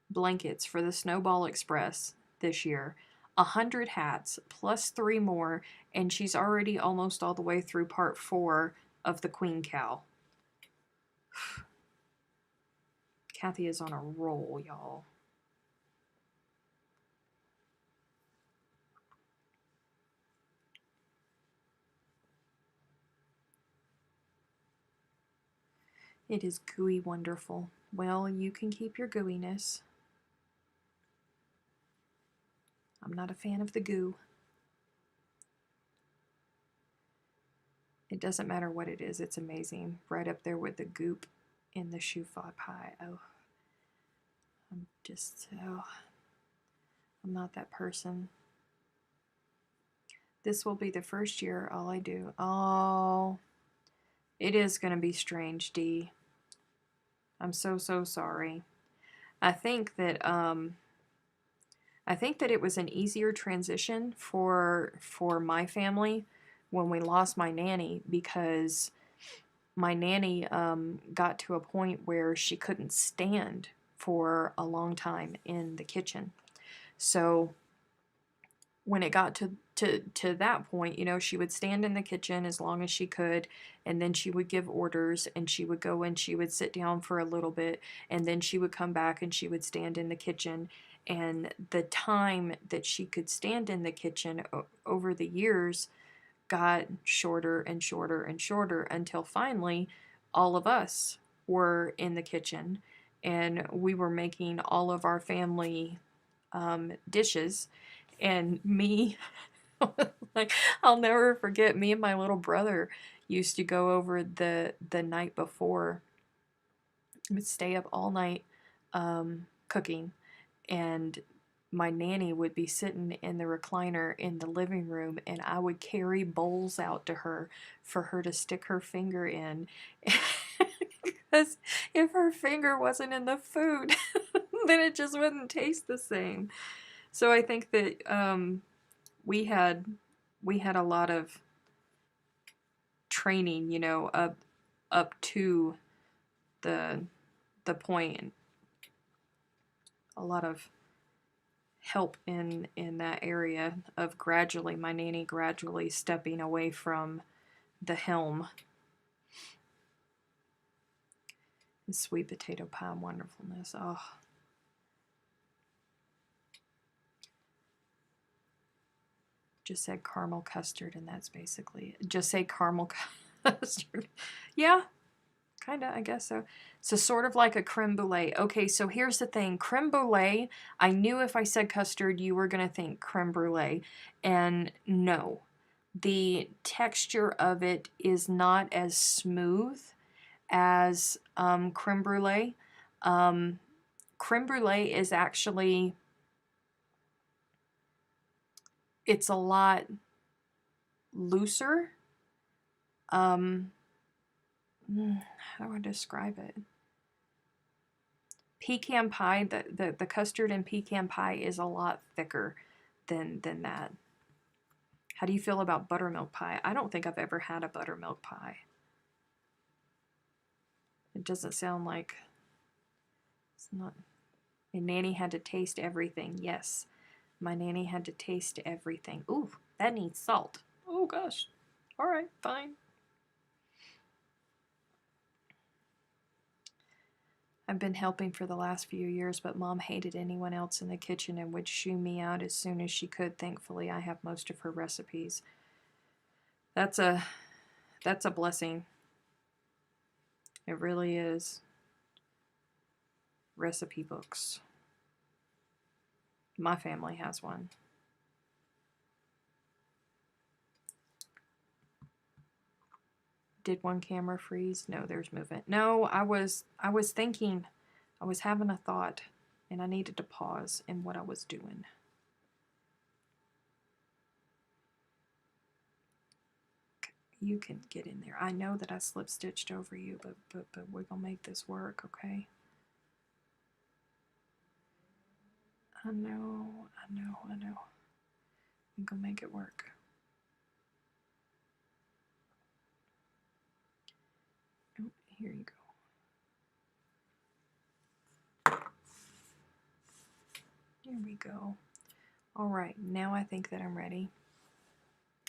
blankets for the Snowball Express this year? 100 hats plus 3 more, and she's already almost all the way through part 4 of the Queen Cow. Kathy is on a roll, y'all. It is gooey wonderful. Well, you can keep your gooiness. I'm not a fan of the goo. It doesn't matter what it is, it's amazing. Right up there with the goop in the choux pie. Oh, I'm not that person. This will be the first year all I do. Oh, it is going to be strange, Dee. I'm so sorry. I think that it was an easier transition for my family when we lost my nanny because my nanny got to a point where she couldn't stand for a long time in the kitchen. So when it got to that point, you know, she would stand in the kitchen as long as she could, and then she would give orders, and she would go and she would sit down for a little bit, and then she would come back and she would stand in the kitchen. And the time that she could stand in the kitchen over the years got shorter and shorter and shorter until finally all of us were in the kitchen and we were making all of our family dishes. And me, like, I'll never forget, me and my little brother used to go over the night before, would stay up all night cooking, and my nanny would be sitting in the recliner in the living room, and I would carry bowls out to her for her to stick her finger in. Because if her finger wasn't in the food, then it just wouldn't taste the same. So I think that we had a lot of training, you know, up to the point, a lot of help in that area of gradually, my nanny gradually stepping away from the helm. And sweet potato pie wonderfulness. Oh. Just said caramel custard, and that's basically it. Just say caramel custard. Yeah, kind of, I guess so. So sort of like a creme brulee. Okay, so here's the thing. Creme brulee, I knew if I said custard, you were going to think creme brulee. And no, the texture of it is not as smooth as creme brulee. Creme brulee is actually, it's a lot looser. How do I describe it? Pecan pie, the custard in pecan pie is a lot thicker than that. How do you feel about buttermilk pie? I don't think I've ever had a buttermilk pie. It doesn't sound like, it's not. My nanny had to taste everything. Yes, my nanny had to taste everything. Ooh, that needs salt. Oh gosh. All right, fine. I've been helping for the last few years, but Mom hated anyone else in the kitchen and would shoo me out as soon as she could. Thankfully, I have most of her recipes. That's a blessing. It really is. Recipe books. My family has one. Did one camera freeze? No, there's movement. No, I was thinking, I was having a thought, and I needed to pause in what I was doing. You can get in there. I know that I slip stitched over you, but we're gonna make this work, okay? I know. I'm gonna make it work. Oh, here you go. Here we go. All right, now I think that I'm ready.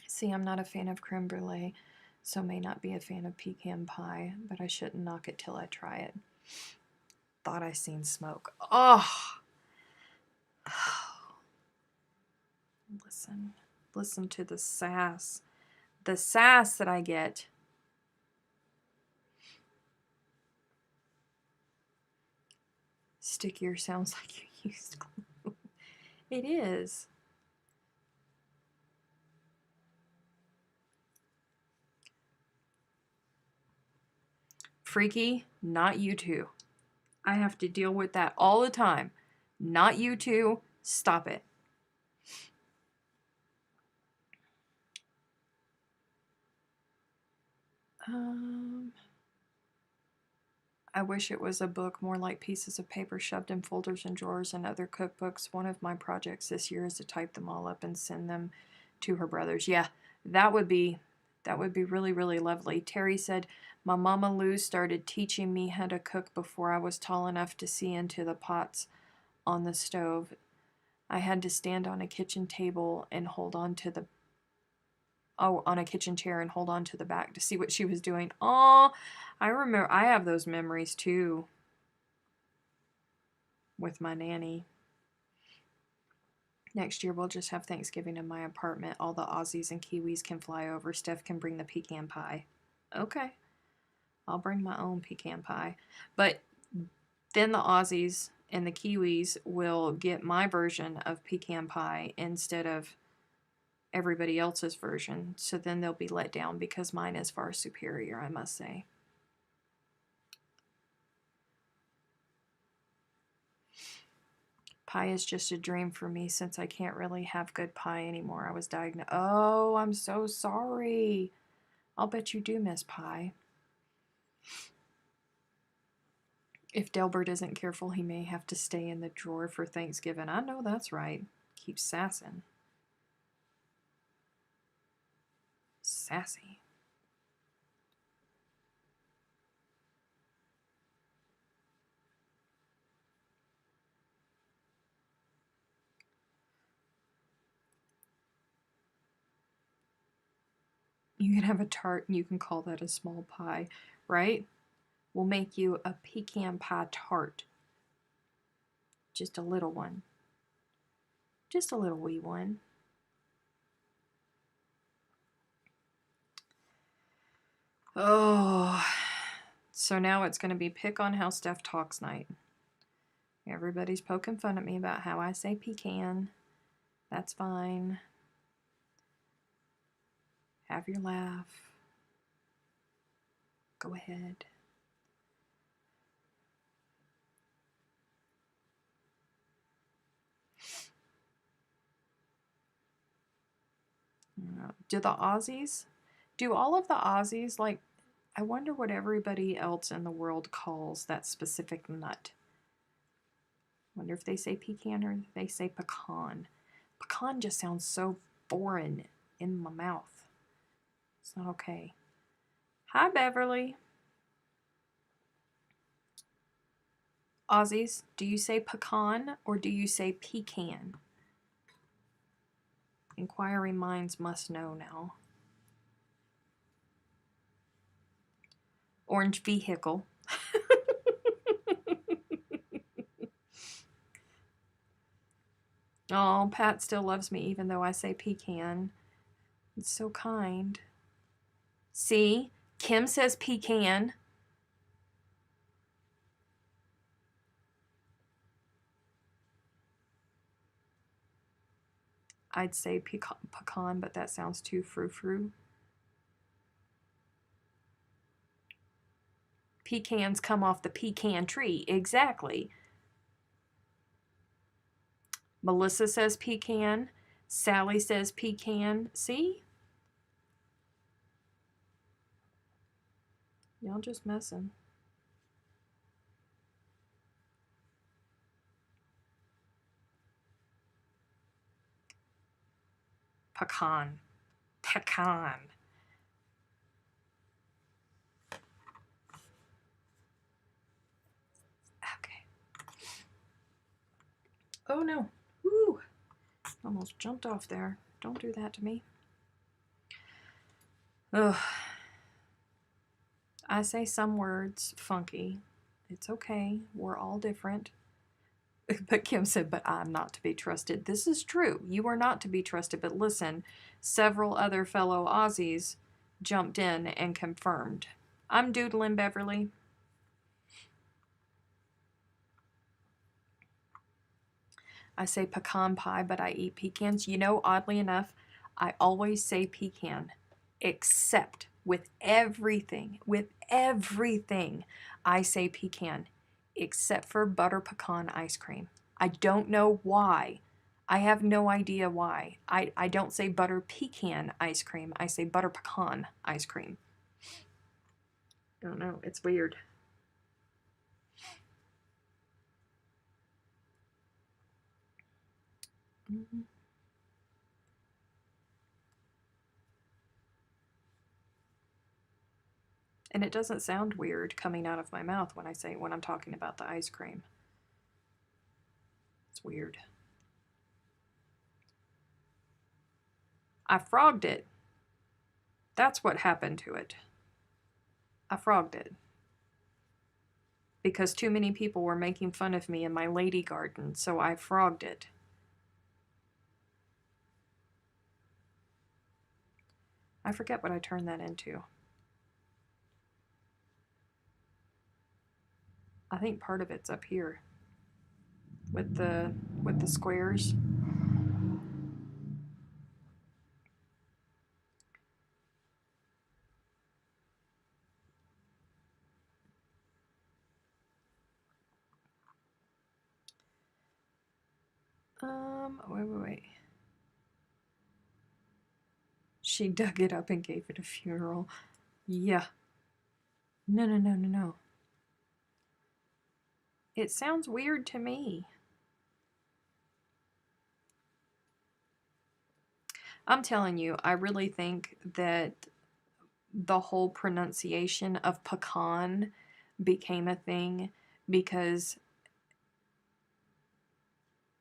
See, I'm not a fan of creme brulee, so may not be a fan of pecan pie, but I shouldn't knock it till I try it. Thought I seen smoke. Oh! Listen to the sass. The sass that I get. Stickier sounds like you used glue. It is. Freaky, not you two. I have to deal with that all the time. Not you two. Stop it. I wish it was a book, more like pieces of paper shoved in folders and drawers and other cookbooks. One of my projects this year is to type them all up and send them to her brothers. Yeah, that would be That would be really, really lovely. Terry said, my Mama Lou started teaching me how to cook before I was tall enough to see into the pots on the stove. I had to stand on a kitchen table and hold on to the on a kitchen chair and hold on to the back to see what she was doing. Oh, I remember. I have those memories too with my nanny. Next year we'll just have Thanksgiving in my apartment. All the Aussies and Kiwis can fly over. Steph can bring the pecan pie. Okay, I'll bring my own pecan pie. But then the Aussies and the Kiwis will get my version of pecan pie instead of everybody else's version. So then they'll be let down because mine is far superior, I must say. Pie is just a dream for me since I can't really have good pie anymore. I was diagnosed. Oh, I'm so sorry. I'll bet you do miss pie. If Delbert isn't careful, he may have to stay in the drawer for Thanksgiving. I know that's right. Keep sassing. Sassy. You can have a tart and you can call that a small pie, right? We'll make you a pecan pie tart. Just a little one. Just a little wee one. Oh, so now it's going to be pick on how Steph talks night. Everybody's poking fun at me about how I say pecan. That's fine. Have your laugh. Go ahead. Do all of the Aussies, like, I wonder what everybody else in the world calls that specific nut. Wonder if they say pecan or they say pecan. Pecan just sounds so foreign in my mouth. It's not okay. Hi, Beverly. Aussies, do you say pecan or do you say pecan? Inquiring minds must know now. Orange vehicle. Oh, Pat still loves me even though I say pecan. It's so kind. See? Kim says pecan. I'd say pecan, but that sounds too frou-frou. Pecans come off the pecan tree. Exactly. Melissa says pecan. Sally says pecan. See? Y'all just messing. Pecan. Pecan. Okay. Oh no. Woo. Almost jumped off there. Don't do that to me. Ugh. I say some words funky. It's okay. We're all different. But Kim said, but I'm not to be trusted. This is true. You are not to be trusted. But listen, several other fellow Aussies jumped in and confirmed. I'm doodling, Beverly. I say pecan pie, but I eat pecans. You know, oddly enough, I always say pecan, except with everything, I say pecan, except for butter pecan ice cream. I don't know why. I have no idea why. I don't say butter pecan ice cream. I say butter pecan ice cream. I don't know. It's weird. Mm-hmm. And it doesn't sound weird coming out of my mouth when I'm talking about the ice cream. It's weird. I frogged it. That's what happened to it. I frogged it. Because too many people were making fun of me in my lady garden, so I frogged it. I forget what I turned that into. I think part of it's up here with the squares. Wait. She dug it up and gave it a funeral. Yeah. No. It sounds weird to me. I'm telling you, I really think that the whole pronunciation of pecan became a thing because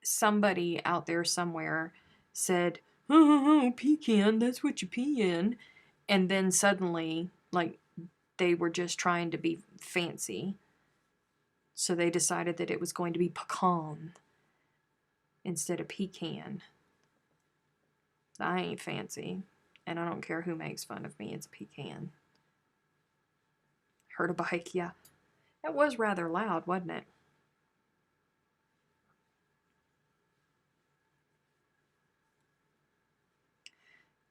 somebody out there somewhere said, oh, pecan, that's what you pee in. And then suddenly, like, they were just trying to be fancy. So they decided that it was going to be pecan instead of pecan. I ain't fancy. And I don't care who makes fun of me, it's pecan. Heard a bike, yeah. That was rather loud, wasn't it?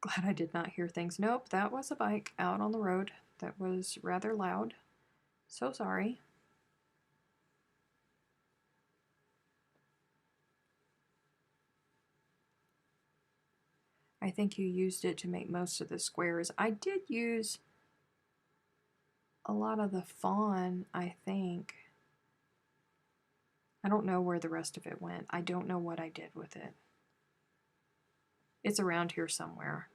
Glad I did not hear things. Nope, that was a bike out on the road. That was rather loud. So sorry. I think you used it to make most of the squares. I did use a lot of the fawn, I think. I don't know where the rest of it went. I don't know what I did with it. It's around here somewhere.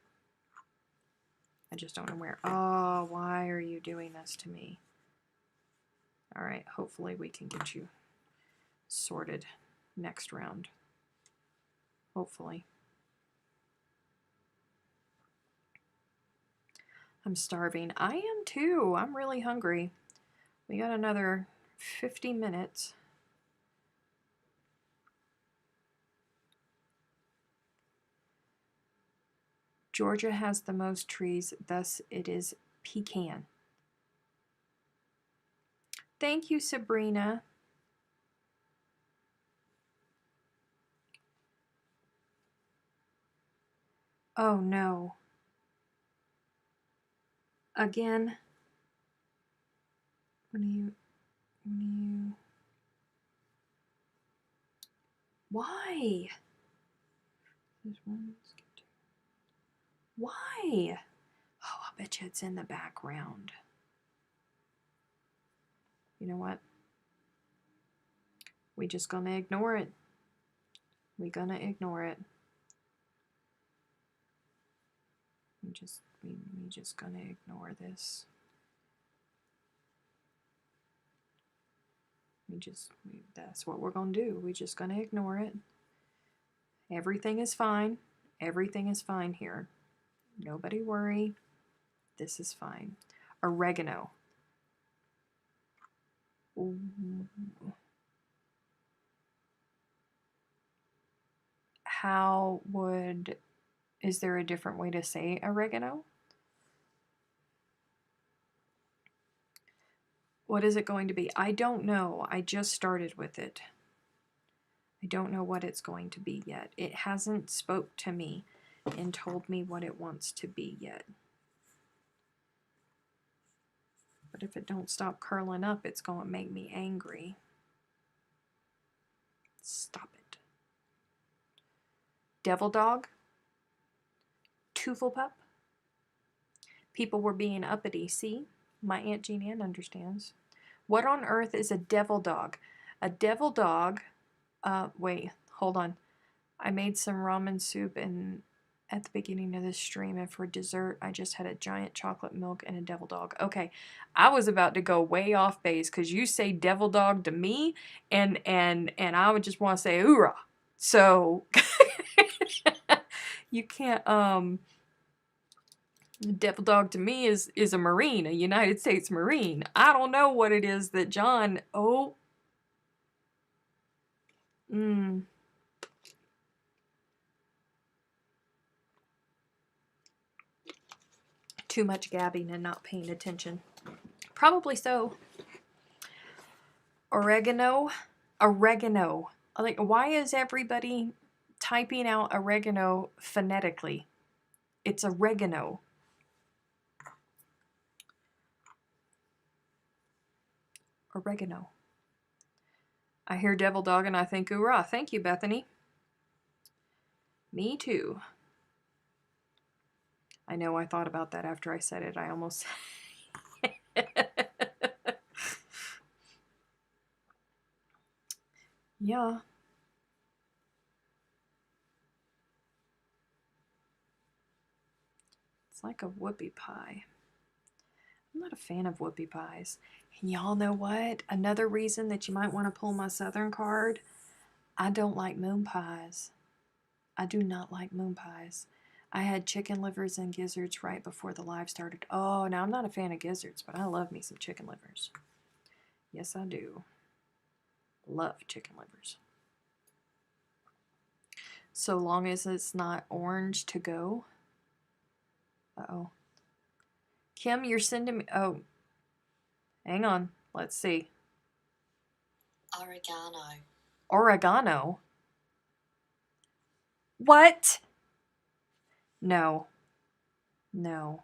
I just don't know where. Oh, why are you doing this to me? All right, hopefully we can get you sorted next round. Hopefully. I'm starving. I am too. I'm really hungry. We got another 50 minutes. Georgia has the most trees, thus it is pecan. Thank you, Sabrina. Oh no. Again. Why? Why? Oh, I bet you it's in the background. You know what? We just gonna ignore it. We gonna ignore it. We just gonna ignore this. That's what we're gonna do. We just gonna ignore it. Everything is fine. Everything is fine here. Nobody worry. This is fine. Oregano. Is there a different way to say oregano? What is it going to be? I don't know. I just started with it. I don't know what it's going to be yet. It hasn't spoke to me and told me what it wants to be yet. But if it don't stop curling up, it's going to make me angry. Stop it. Devil dog? Tooflepup? People were being uppity. See? My Aunt Jean Ann understands. What on earth is a devil dog? A devil dog... wait, hold on. I made some ramen soup and at the beginning of this stream, and for dessert, I just had a giant chocolate milk and a devil dog. Okay, I was about to go way off base because you say devil dog to me, and I would just want to say hoorah. So you can't. Devil dog to me is a Marine, a United States Marine. I don't know what it is that John. Oh. Too much gabbing and not paying attention. Probably so. Oregano. Like, why is everybody typing out oregano phonetically? It's oregano. Oregano. I hear devil dog and I think hoorah. Thank you, Bethany. Me too. I know I thought about that after I said it. I almost... Yeah. It's like a whoopie pie. I'm not a fan of whoopie pies. And y'all know what? Another reason that you might want to pull my Southern card, I don't like moon pies. I do not like moon pies. I had chicken livers and gizzards right before the live started. Oh, now I'm not a fan of gizzards, but I love me some chicken livers. Yes, I do. Love chicken livers. So long as it's not orange to go. Uh-oh. Kim, you're sending me... Oh. Hang on. Let's see. Oregano. Oregano? What? No. No.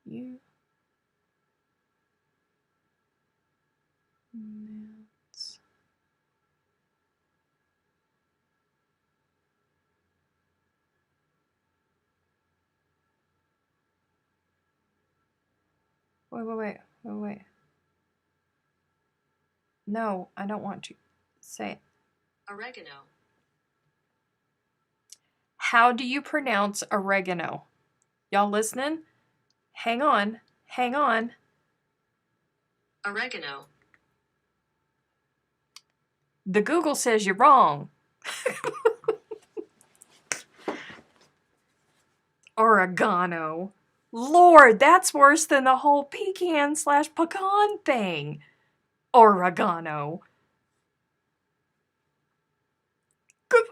You... Nuts. Wait. No, I don't want to say it. Oregano. How do you pronounce oregano? Y'all listening? Hang on. Oregano. The Google says you're wrong. Oregano. Lord, that's worse than the whole pecan/pecan thing. Oregano. Good.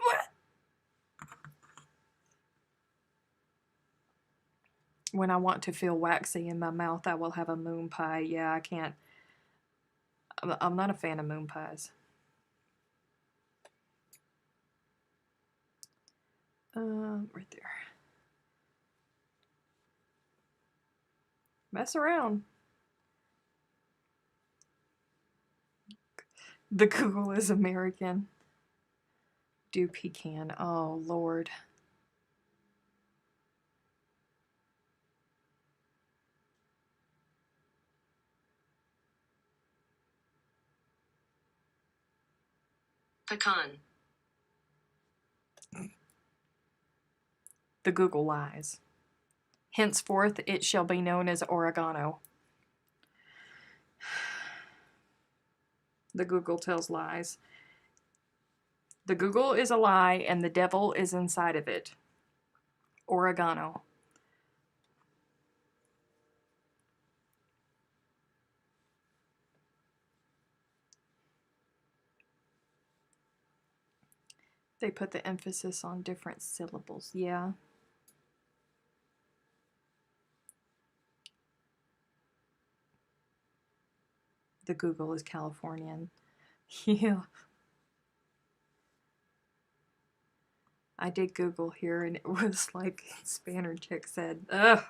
When I want to feel waxy in my mouth, I will have a moon pie. Yeah, I can't. I'm not a fan of moon pies. Right there. Mess around. The Google is American. Do pecan. Oh, Lord. Pecan. The Google lies. Henceforth, it shall be known as oregano. The Google tells lies. The Google is a lie, and the devil is inside of it. Oregano. They put the emphasis on different syllables. Yeah. The Google is Californian. Yeah. I did Google here, and it was like Spanner Chick said, ugh.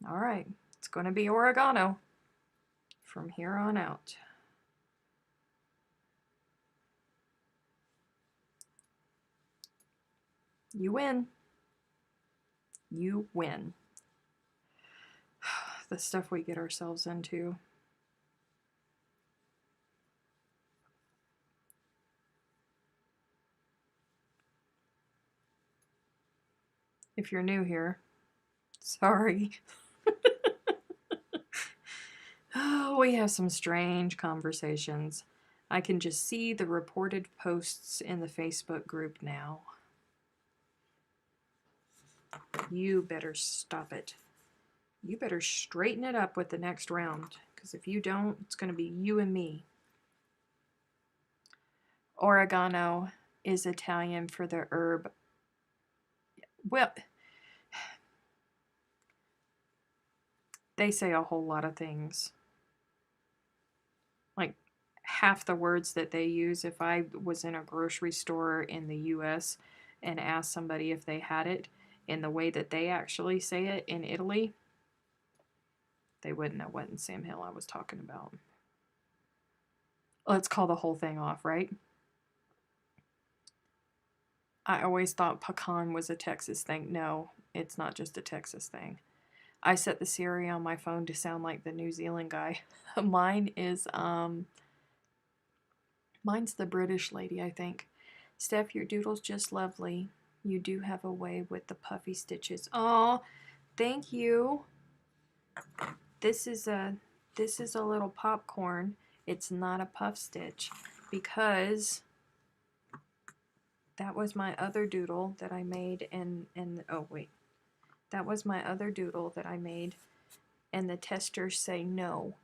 All right. It's going to be oregano from here on out. You win. You win. The stuff we get ourselves into. if you're new here. Sorry. Oh, we have some strange conversations. I can just see the reported posts in the Facebook group now. You better stop it. You better straighten it up with the next round, because if you don't, it's going to be you and me. Oregano is Italian for the herb. Well, they say a whole lot of things. Like half the words that they use, if I was in a grocery store in the US and asked somebody if they had it in the way that they actually say it in Italy, they wouldn't know what in Sam Hill I was talking about. Let's call the whole thing off, right? I always thought pecan was a Texas thing. No, it's not just a Texas thing. I set the Siri on my phone to sound like the New Zealand guy. Mine is mine's the British lady, I think. Steph, your doodle's just lovely. You do have a way with the puffy stitches. Oh, thank you. This is a little popcorn. It's not a puff stitch because that was my other doodle that I made and oh wait. That was my other doodle that I made and the testers say no.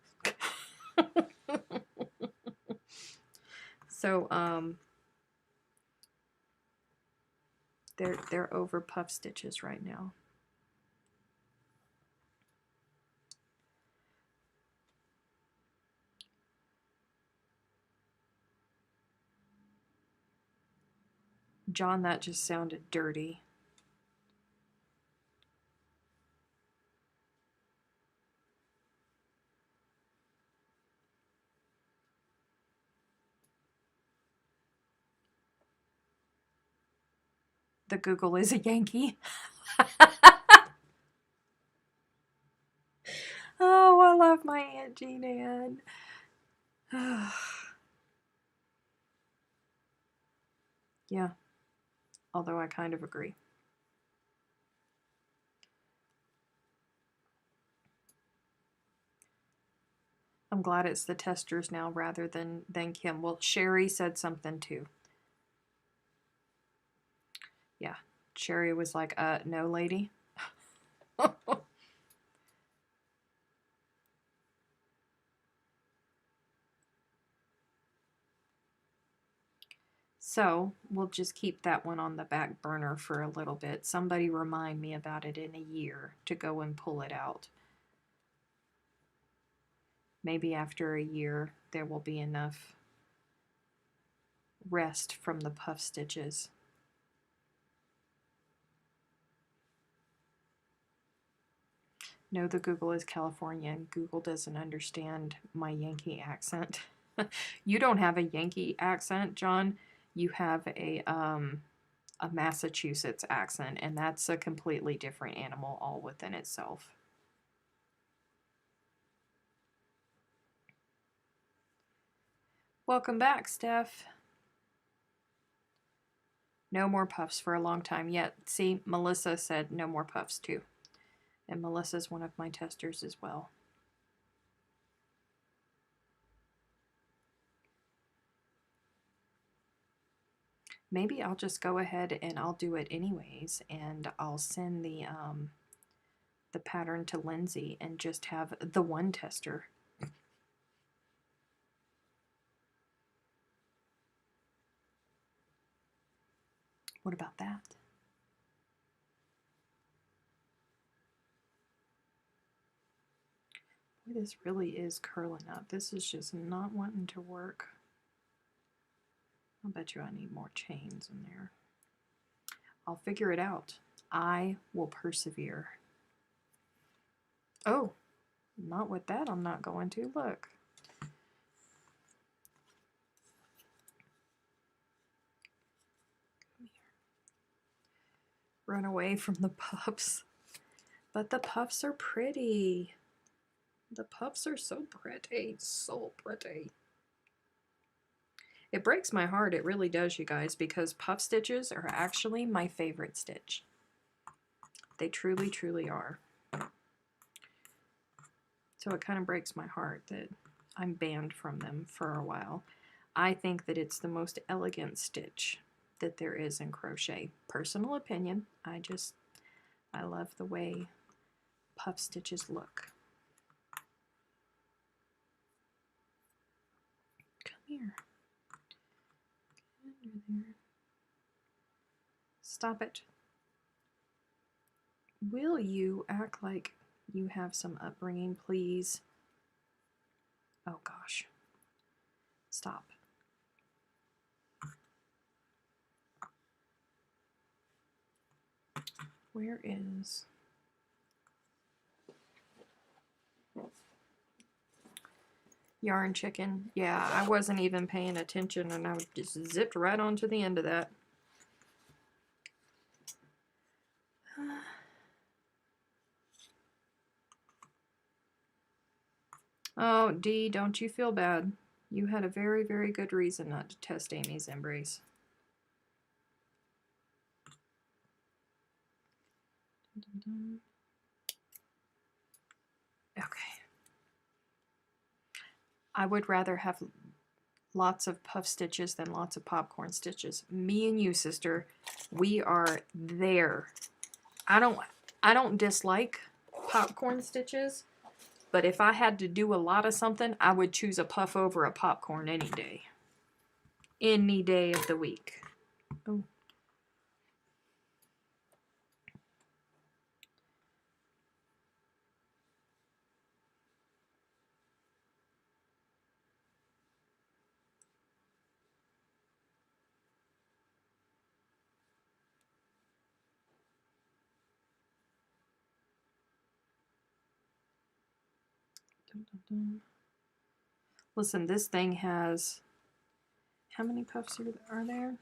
So they're over puff stitches right now. John, that just sounded dirty. The Google is a Yankee. Oh, I love my Aunt Jean Ann. Yeah, although I kind of agree. I'm glad it's the testers now rather than Kim. Well, Sherry said something too. Yeah, Sherry was like, no, lady. So we'll just keep that one on the back burner for a little bit. Somebody remind me about it in a year to go and pull it out. Maybe after a year there will be enough rest from the puff stitches. No, the Google is Californian. Google doesn't understand my Yankee accent. You don't have a Yankee accent, John. You have a Massachusetts accent, and that's a completely different animal all within itself. Welcome back, Steph. No more puffs for a long time yet. See, Melissa said no more puffs too. And Melissa's one of my testers as well. Maybe I'll just go ahead and I'll do it anyways, and I'll send the pattern to Lindsay and just have the one tester. What about that? Boy, this really is curling up. This is just not wanting to work. I'll bet you I need more chains in there. I'll figure it out. I will persevere. Oh, not with that I'm not going to. Look. Run away from the puffs. But the puffs are pretty. The puffs are so pretty. So pretty. It breaks my heart, it really does, you guys, because puff stitches are actually my favorite stitch. They truly, truly are. So it kind of breaks my heart that I'm banned from them for a while. I think that it's the most elegant stitch that there is in crochet. Personal opinion. I love the way puff stitches look. Come here. Get under there. Stop it. Will you act like you have some upbringing, please? Oh gosh. Stop. Where is... Yarn chicken? Yeah, I wasn't even paying attention and I just zipped right onto the end of that. Oh, Dee, don't you feel bad. You had a very, very good reason not to test Amy's embrace. Okay. I would rather have lots of puff stitches than lots of popcorn stitches. Me and you, sister, we are there. I don't dislike popcorn stitches, but if I had to do a lot of something, I would choose a puff over a popcorn any day. Any day of the week. Oh. Dun, dun, dun. Listen, this thing has... How many puffs are there?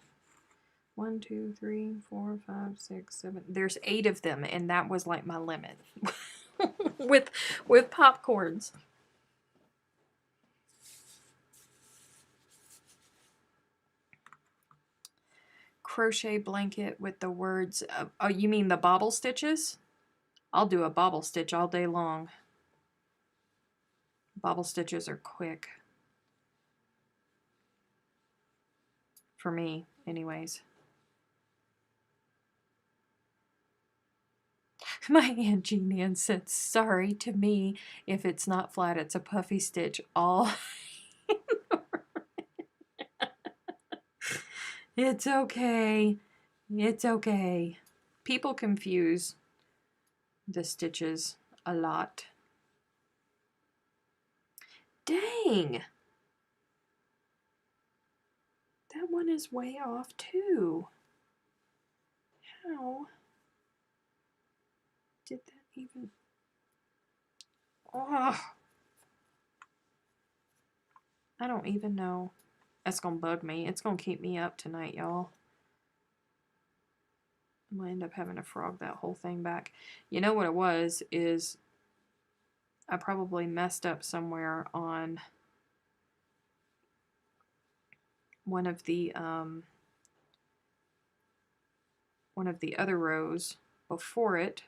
1, 2, 3, 4, 5, 6, 7. There's 8 of them, and that was like my limit with popcorns. Crochet blanket with the words. Oh, you mean the bobble stitches? I'll do a bobble stitch all day long. Bobble stitches are quick. For me, anyways. My Aunt Jean Ann said, sorry to me. If it's not flat, it's a puffy stitch. All. It's okay. It's okay. People confuse the stitches a lot. Dang! That one is way off too. How did that even... Oh, I don't even know. That's gonna bug me. It's gonna keep me up tonight, y'all. I'm gonna end up having to frog that whole thing back. You know what it was is I probably messed up somewhere on one of the other rows before it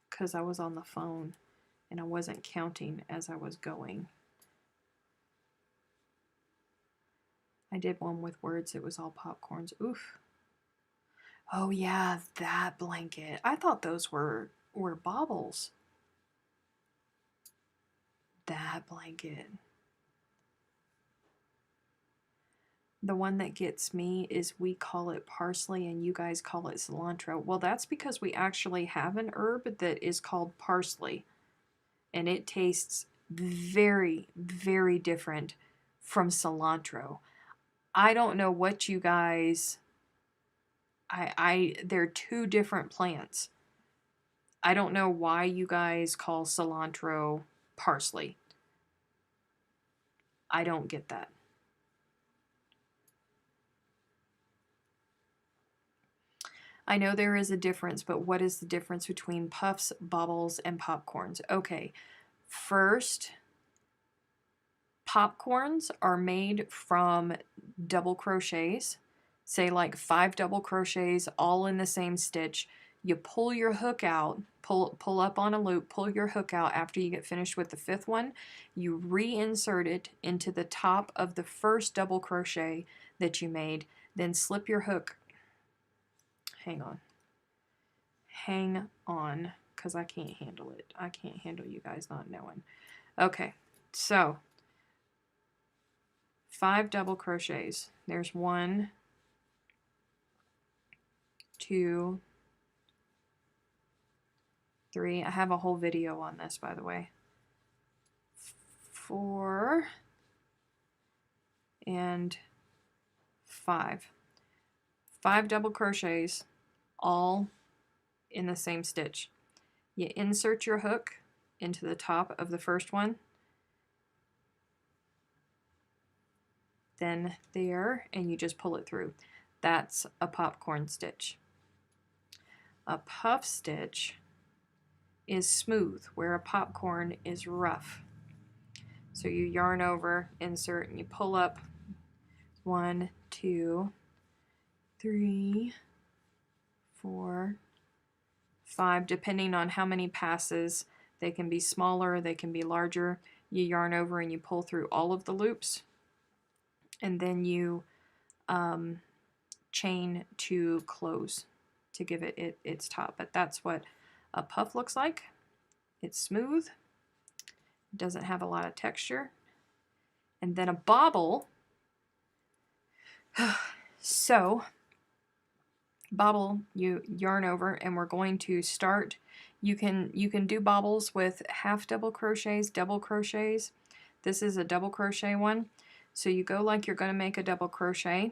because I was on the phone and I wasn't counting as I was going. I did one with words. It was all popcorns. Oof. Oh yeah, that blanket. I thought those were baubles. That blanket. The one that gets me is we call it parsley and you guys call it cilantro. Well, that's because we actually have an herb that is called parsley. And it tastes very, very different from cilantro. I don't know what you guys... they're two different plants. I don't know why you guys call cilantro parsley. I don't get that. I know there is a difference, but what is the difference between puffs, baubles, and popcorns? Okay, first, popcorns are made from double crochets. say like 5 double crochets all in the same stitch. You pull your hook out, pull up on a loop, pull your hook out after you get finished with the 5th one. You reinsert it into the top of the first double crochet that you made, then slip your hook. Hang on, because I can't handle it. I can't handle you guys not knowing. Okay, so 5 double crochets. There's 1, 2, 3. I have a whole video on this, by the way. 4 and 5. 5 double crochets all in the same stitch. You insert your hook into the top of the first one, then there, and you just pull it through. That's a popcorn stitch. A puff stitch is smooth, where a popcorn is rough. So you yarn over, insert, and you pull up 1, 2, 3, 4, 5, depending on how many passes. They can be smaller, they can be larger. You yarn over and you pull through all of the loops, and then you chain to close to give it its top. But that's what a puff looks like. It's smooth, it doesn't have a lot of texture. And then a bobble. So bobble, you yarn over, and we're going to start. You can do bobbles with half double crochets, double crochets. This is a double crochet one. So you go like you're going to make a double crochet,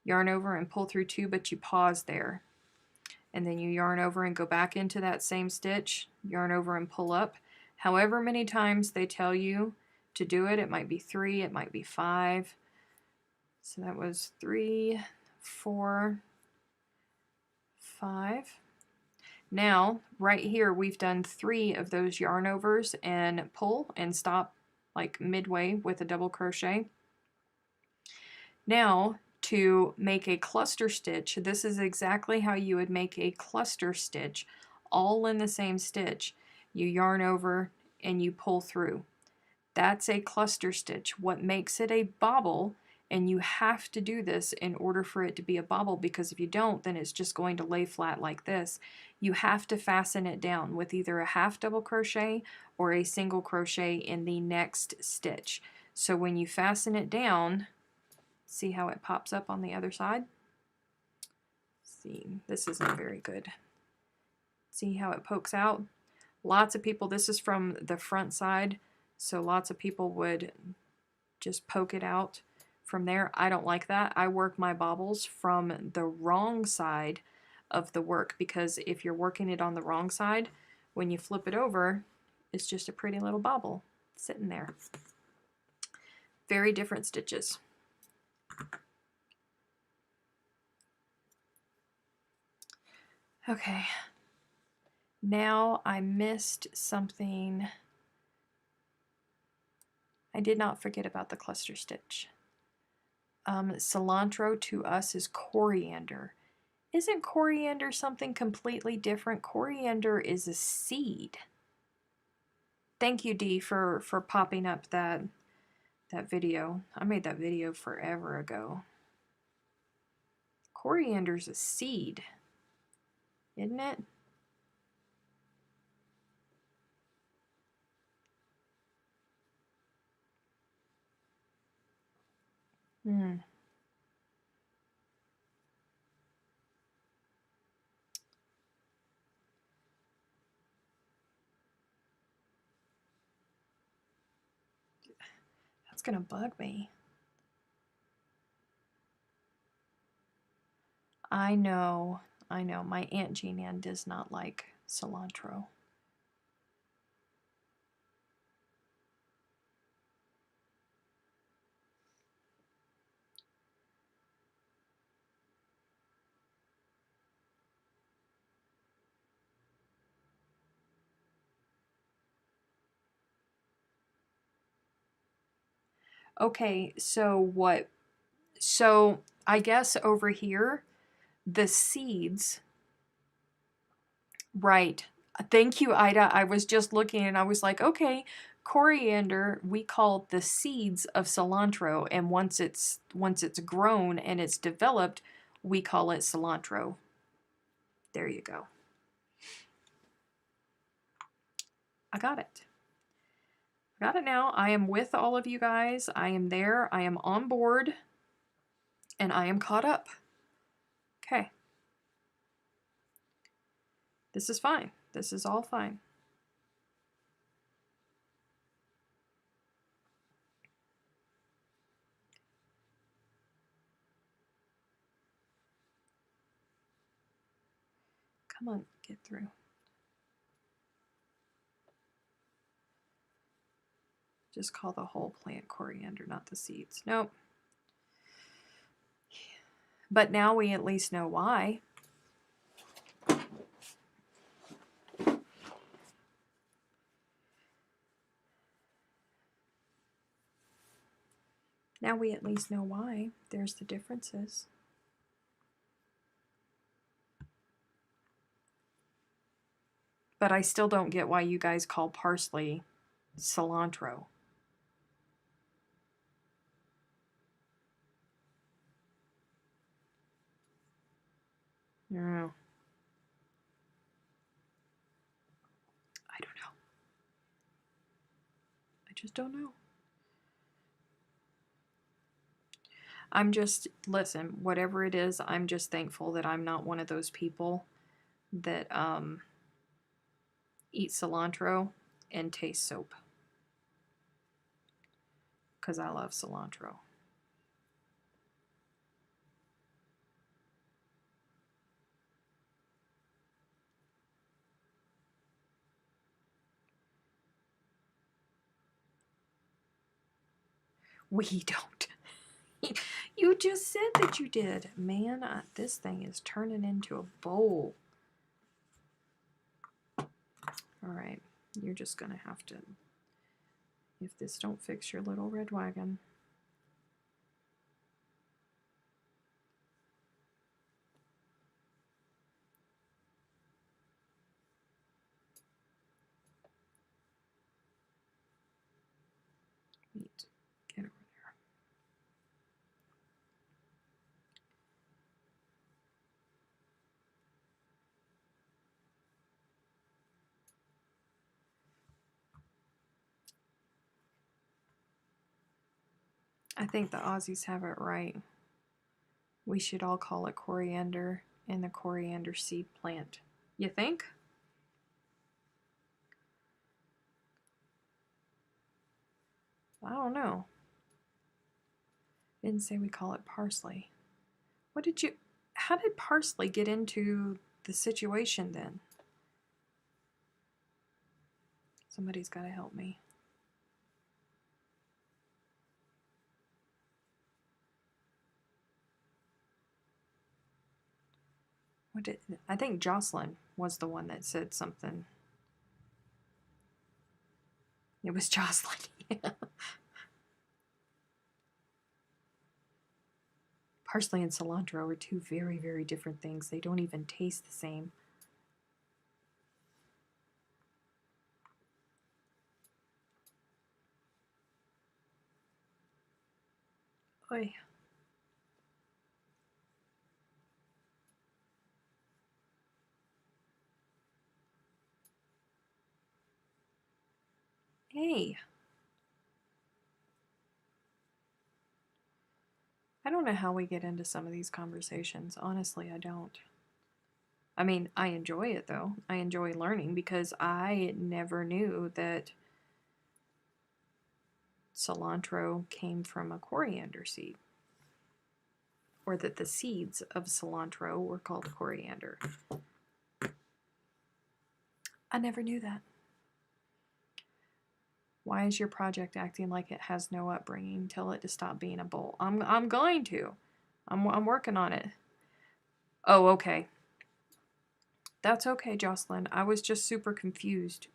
yarn over and pull through 2, but you pause there. And then you yarn over and go back into that same stitch, yarn over and pull up. However many times they tell you to do it, it might be 3, it might be 5. So that was 3, 4, 5. Now, right here, we've done 3 of those yarn overs and pull and stop like midway with a double crochet. Now, to make a cluster stitch, this is exactly how you would make a cluster stitch, all in the same stitch. You yarn over and you pull through. That's a cluster stitch. What makes it a bobble, and you have to do this in order for it to be a bobble, because if you don't, then it's just going to lay flat like this. You have to fasten it down with either a half double crochet or a single crochet in the next stitch. So when you fasten it down, see how it pops up on the other side? See, this isn't very good. See how it pokes out? Lots of people, this is from the front side, so lots of people would just poke it out from there. I don't like that. I work my bobbles from the wrong side of the work, because if you're working it on the wrong side, when you flip it over, it's just a pretty little bobble sitting there. Very different stitches. Okay, now I missed something. I did not forget about the cluster stitch. Cilantro to us is coriander. Isn't coriander something completely different? Coriander is a seed. Thank you, Dee, for popping up that video. I made that video forever ago. Coriander's a seed, isn't it? Hmm. That's gonna bug me. I know. My Aunt Jean Ann does not like cilantro. Okay, so So I guess over here, the seeds, right. Thank you, Ida. I was just looking and I was like, okay, coriander, we call the seeds of cilantro, and once it's grown and it's developed, we call it cilantro. There you go. I got it. I got it now. I am with all of you guys. I am there. I am on board. And I am caught up. Okay. This is fine. This is all fine. Come on, get through. Just call the whole plant coriander, not the seeds. Nope. But now we at least know why. Now we at least know why. There's the differences. But I still don't get why you guys call parsley cilantro. I don't know. I don't know. I just don't know. I'm just, listen, whatever it is, I'm just thankful that I'm not one of those people that eat cilantro and taste soap. Because I love cilantro. We don't. You just said that you did. Man, this thing is turning into a bowl. Alright, you're just going to have to, if this don't fix your little red wagon. Need to get over there. I think the Aussies have it right. We should all call it coriander and the coriander seed plant. You think? I don't know. Didn't say we call it parsley. How did parsley get into the situation then? Somebody's got to help me. I think Jocelyn was the one that said something. It was Jocelyn. Yeah. Parsley and cilantro are two very, very different things. They don't even taste the same. Oy. Hey. I don't know how we get into some of these conversations. Honestly, I don't. I mean, I enjoy it though. I enjoy learning because I never knew that cilantro came from a coriander seed, or that the seeds of cilantro were called coriander. I never knew that. Why is your project acting like it has no upbringing? Tell it to stop being a bull. I'm going to. I'm working on it. Oh, okay. That's okay, Jocelyn. I was just super confused.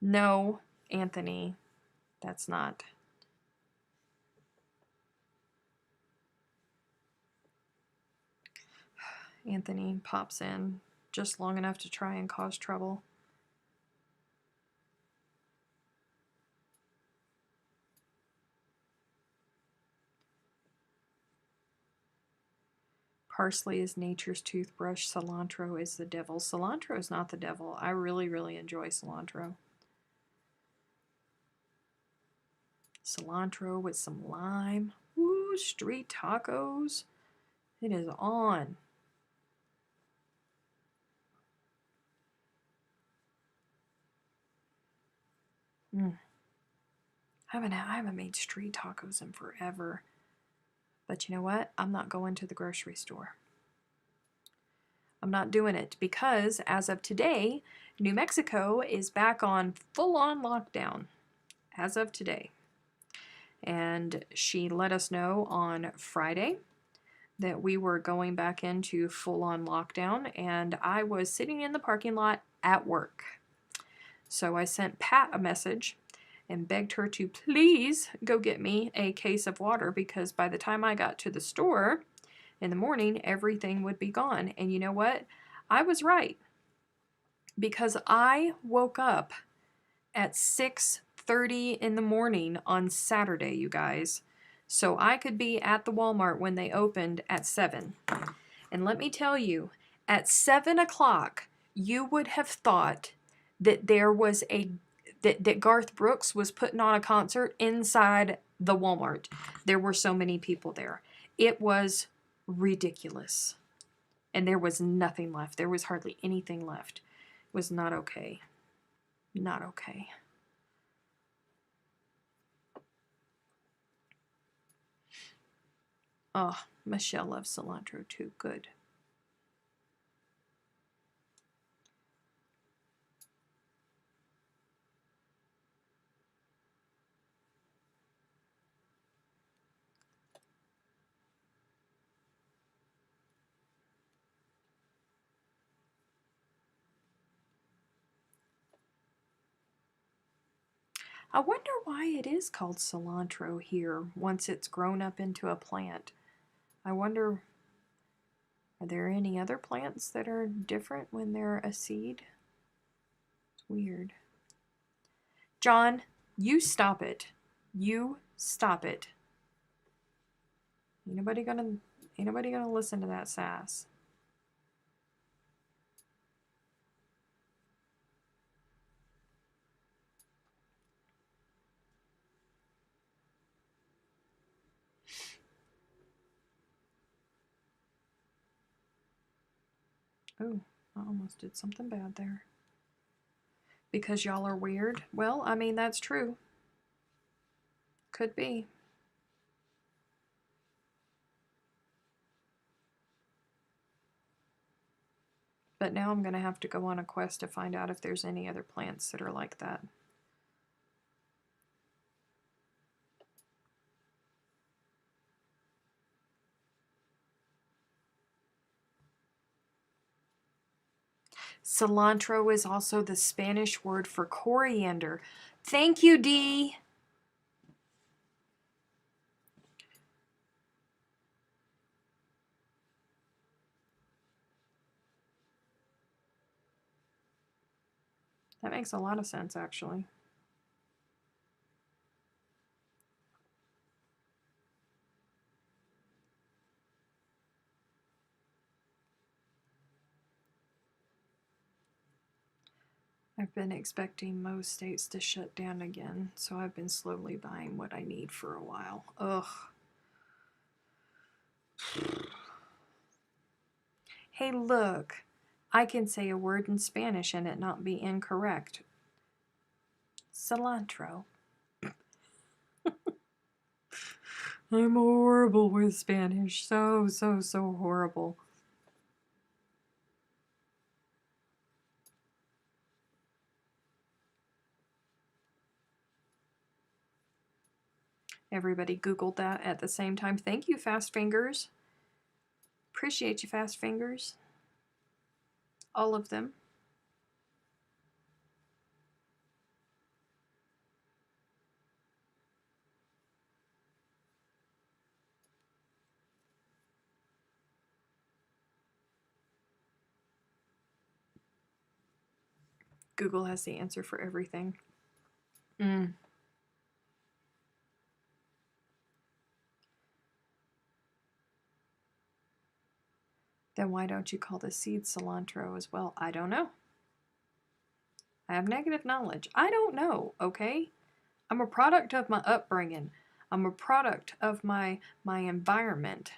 No, Anthony, that's not. Anthony pops in just long enough to try and cause trouble. Parsley is nature's toothbrush. Cilantro is the devil. Cilantro is not the devil. I really, really enjoy cilantro. Cilantro with some lime. Woo, street tacos. It is on. I haven't made street tacos in forever. But you know what? I'm not going to the grocery store. I'm not doing it because as of today, New Mexico is back on full-on lockdown. As of today. And she let us know on Friday that we were going back into full-on lockdown, and I was sitting in the parking lot at work. So I sent Pat a message and begged her to please go get me a case of water, because by the time I got to the store in the morning, everything would be gone. And you know what? I was right, because I woke up at 6:30 in the morning on Saturday, you guys. So I could be at the Walmart when they opened at 7. And let me tell you, at 7 o'clock, you would have thought that there was that Garth Brooks was putting on a concert inside the Walmart. There were so many people there. It was ridiculous. And there was nothing left. There was hardly anything left. It was not okay. Not okay. Oh, Michelle loves cilantro too. Good. I wonder why it is called cilantro here once it's grown up into a plant. I wonder, are there any other plants that are different when they're a seed? It's weird. John, you stop it. You stop it. Anybody gonna listen to that sass? Oh, I almost did something bad there. Because y'all are weird? Well, I mean, that's true. Could be. But now I'm going to have to go on a quest to find out if there's any other plants that are like that. Cilantro is also the Spanish word for coriander. Thank you, Dee. That makes a lot of sense, actually. I've been expecting most states to shut down again, so I've been slowly buying what I need for a while. Ugh. Hey, look. I can say a word in Spanish and it not be incorrect. Cilantro. I'm horrible with Spanish. So horrible. Everybody Googled that at the same time. Thank you, Fast Fingers. Appreciate you, Fast Fingers. All of them. Google has the answer for everything. Then why don't you call the seed cilantro as well? I don't know. I have negative knowledge. I don't know, okay? I'm a product of my upbringing. I'm a product of my environment.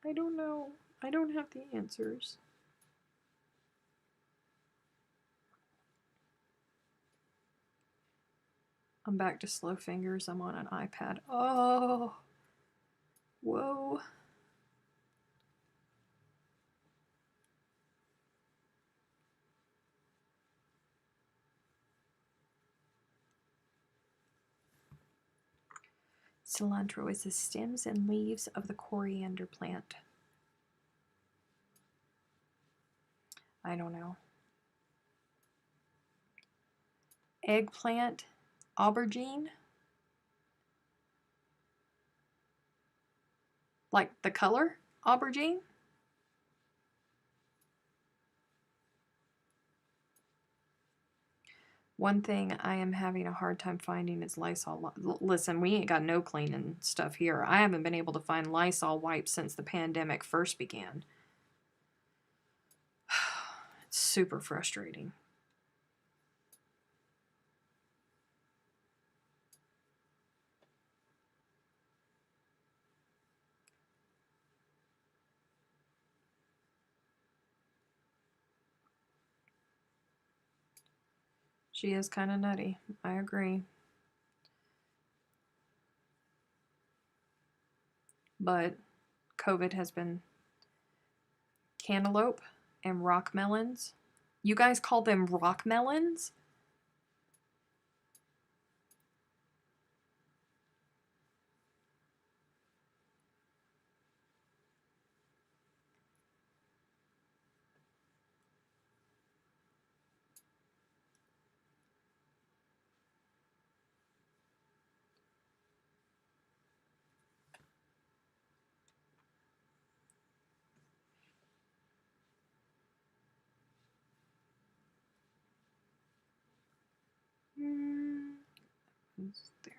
I don't know. I don't have the answers. I'm back to slow fingers. I'm on an iPad. Oh, whoa. Cilantro is the stems and leaves of the coriander plant. I don't know. Eggplant, aubergine. Like the color aubergine? One thing I am having a hard time finding is Lysol. Listen, we ain't got no cleaning stuff here. I haven't been able to find Lysol wipes since the pandemic first began. It's super frustrating. She is kind of nutty. I agree. But COVID has been cantaloupe and rock melons. You guys call them rock melons? Who's there?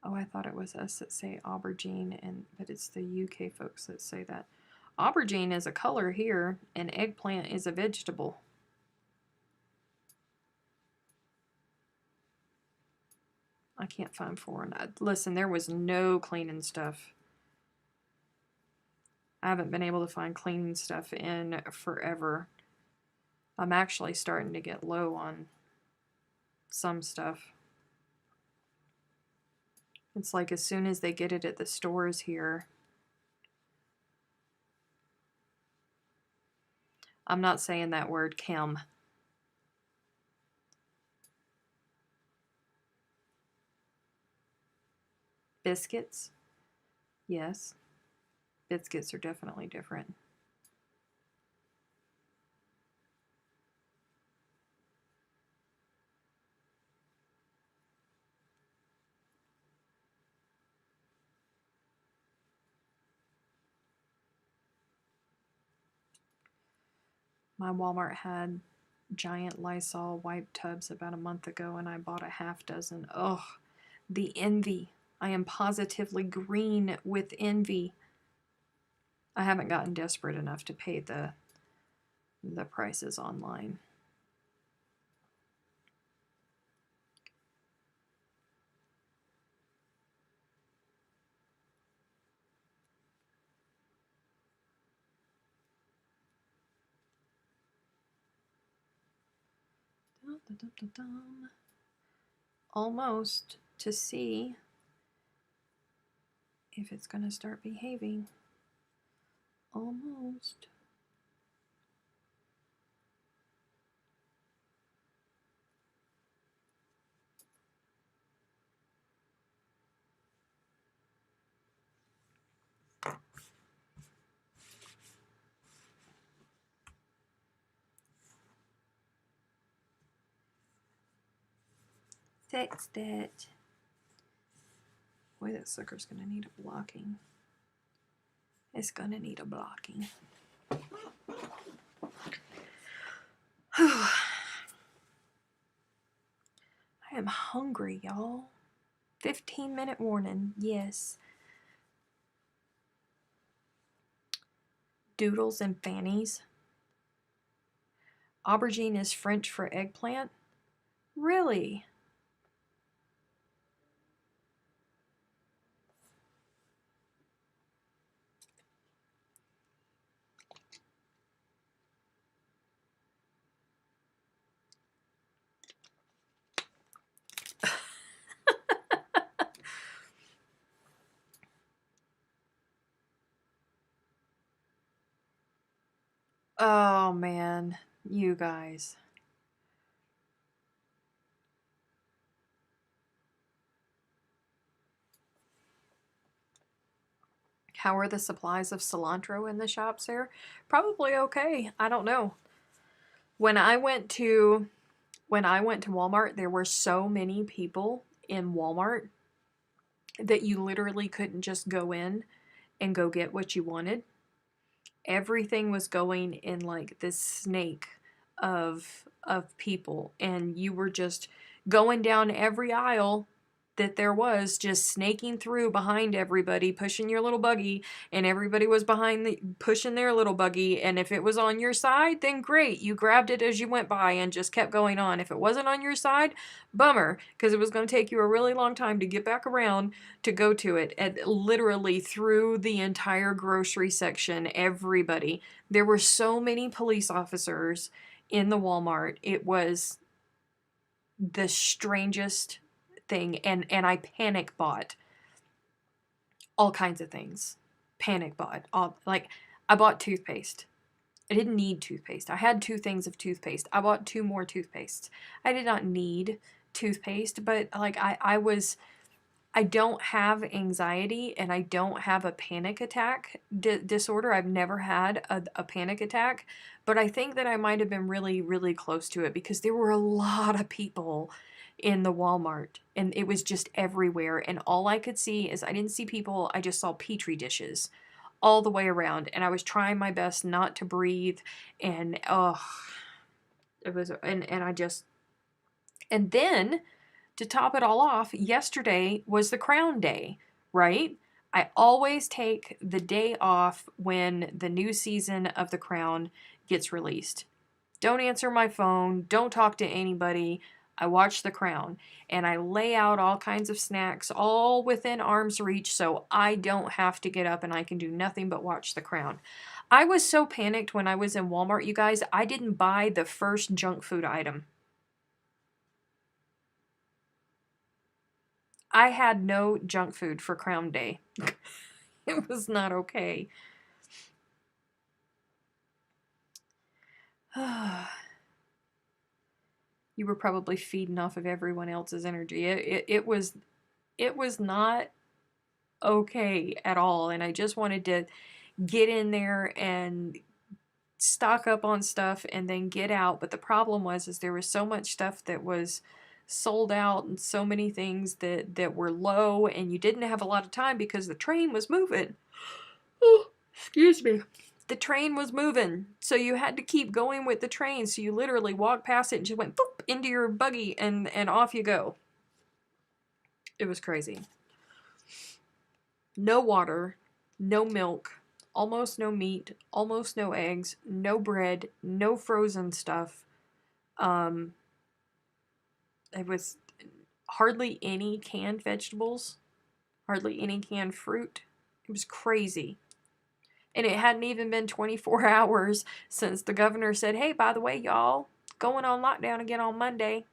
Oh, I thought it was us that say aubergine, but it's the UK folks that say that. Aubergine is a color here, and eggplant is a vegetable. I can't find foreign. Listen, there was no cleaning stuff. I haven't been able to find cleaning stuff in forever. I'm actually starting to get low on some stuff. It's like as soon as they get it at the stores here. I'm not saying that word, Kim. Biscuits? Yes. Biscuits are definitely different. My Walmart had giant Lysol wipe tubs about a month ago, and I bought a half dozen. Ugh, the envy. I am positively green with envy. I haven't gotten desperate enough to pay the prices online. Almost to see if it's going to start behaving. Almost. fix that. Boy, that sucker's gonna need a blocking. It's gonna need a blocking. I am hungry, y'all. 15-minute warning, yes. Doodles and fannies. Aubergine is French for eggplant? Really? Oh man, you guys. How are the supplies of cilantro in the shops there? Probably okay. I don't know. When I went to Walmart, there were so many people in Walmart that you literally couldn't just go in and go get what you wanted. Everything was going in like this snake of people, and you were just going down every aisle that there was, just snaking through behind everybody, pushing your little buggy, and everybody was pushing their little buggy, and if it was on your side, then great, you grabbed it as you went by and just kept going on. If it wasn't on your side, bummer, because it was going to take you a really long time to get back around to go to it. And literally through the entire grocery section, everybody, there were so many police officers in the Walmart. It was the strangest thing, and I panic bought all kinds of things. Panic bought all, like, I bought toothpaste. I didn't need toothpaste. I had 2 things of toothpaste. I bought 2 more toothpastes. I did not need toothpaste, but like I don't have anxiety, and I don't have a panic attack disorder. I've never had a panic attack, but I think that I might have been really, really close to it because there were a lot of people in the Walmart, and it was just everywhere. And all I could see is, I didn't see people, I just saw petri dishes all the way around, and I was trying my best not to breathe. And it was, and I just, and then to top it all off, yesterday was the Crown Day, right? I always take the day off when the new season of The Crown gets released. Don't answer my phone, don't talk to anybody. I watch The Crown, and I lay out all kinds of snacks all within arm's reach so I don't have to get up and I can do nothing but watch The Crown. I was so panicked when I was in Walmart, you guys, I didn't buy the first junk food item. I had no junk food for Crown Day. It was not okay. You were probably feeding off of everyone else's energy. It was not okay at all, and I just wanted to get in there and stock up on stuff and then get out. But the problem was is there was so much stuff that was sold out, and so many things that were low, and you didn't have a lot of time because the train was moving. Oh, excuse me. The train was moving, so you had to keep going with the train. So you literally walked past it and just went boop into your buggy, and off you go. It was crazy. No water, no milk, almost no meat, almost no eggs, no bread, no frozen stuff. It was hardly any canned vegetables, hardly any canned fruit. It was crazy. And it hadn't even been 24 hours since the governor said, hey, by the way, y'all, going on lockdown again on Monday.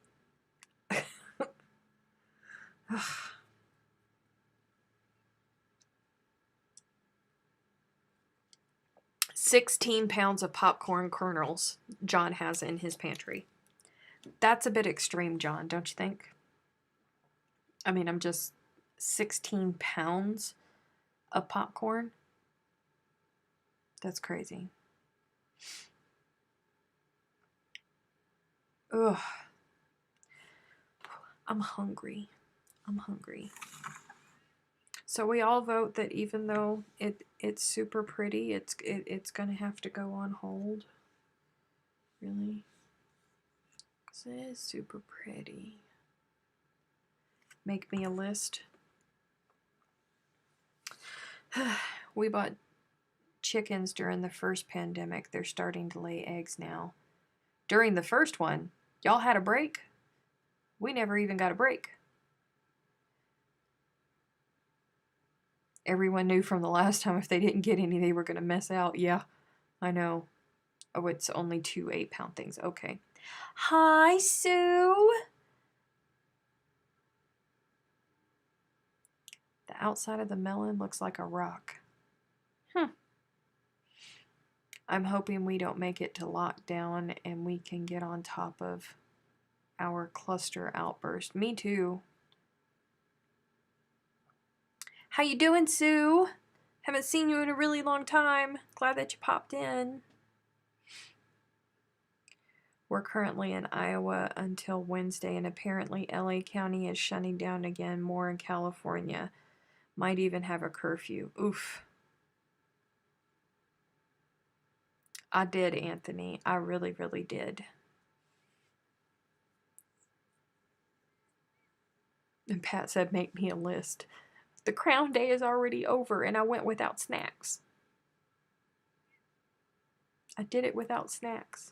16 pounds of popcorn kernels John has in his pantry. That's a bit extreme, John, don't you think? I mean, I'm just 16 pounds of popcorn? That's crazy. Ugh. I'm hungry. I'm hungry. So we all vote that even though it's super pretty, it's gonna have to go on hold. Really? Because it is super pretty. Make me a list. We bought chickens during the first pandemic. They're starting to lay eggs now. During the first one, y'all had a break? We never even got a break. Everyone knew from the last time if they didn't get any, they were going to miss out. Yeah, I know. Oh, it's only 2 8-pound things. Okay. Hi, Sue. The outside of the melon looks like a rock. I'm hoping we don't make it to lockdown and we can get on top of our cluster outburst. Me too. How you doing, Sue? Haven't seen you in a really long time. Glad that you popped in. We're currently in Iowa until Wednesday, and apparently LA County is shutting down again, more in California. Might even have a curfew. Oof. I did, Anthony. I really, really did. And Pat said, make me a list. The crown day is already over, and I went without snacks. I did it without snacks.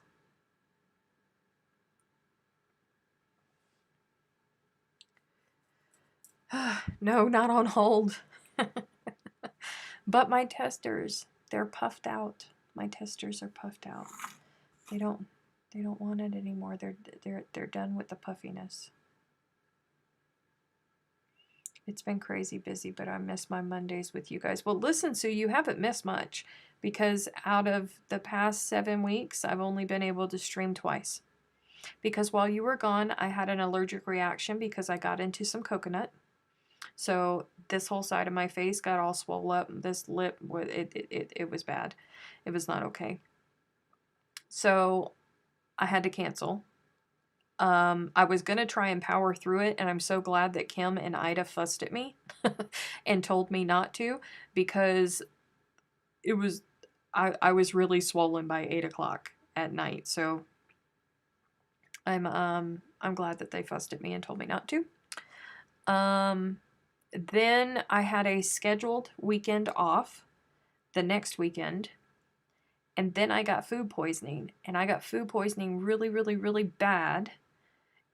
No, not on hold. But my testers, they're puffed out. My testers are puffed out. They don't want it anymore. They're done with the puffiness. It's been crazy busy, but I miss my Mondays with you guys. Well, listen, Sue, you haven't missed much because out of the past 7 weeks, I've only been able to stream twice. Because while you were gone, I had an allergic reaction because I got into some coconut. So this whole side of my face got all swollen up. This lip, it was bad. It was not okay. So I had to cancel. I was going to try and power through it, and I'm so glad that Kim and Ida fussed at me and told me not to, because it was, I was really swollen by 8 o'clock at night. So I'm glad that they fussed at me and told me not to. Then I had a scheduled weekend off the next weekend, and then I got food poisoning, and I got food poisoning really, really, really bad.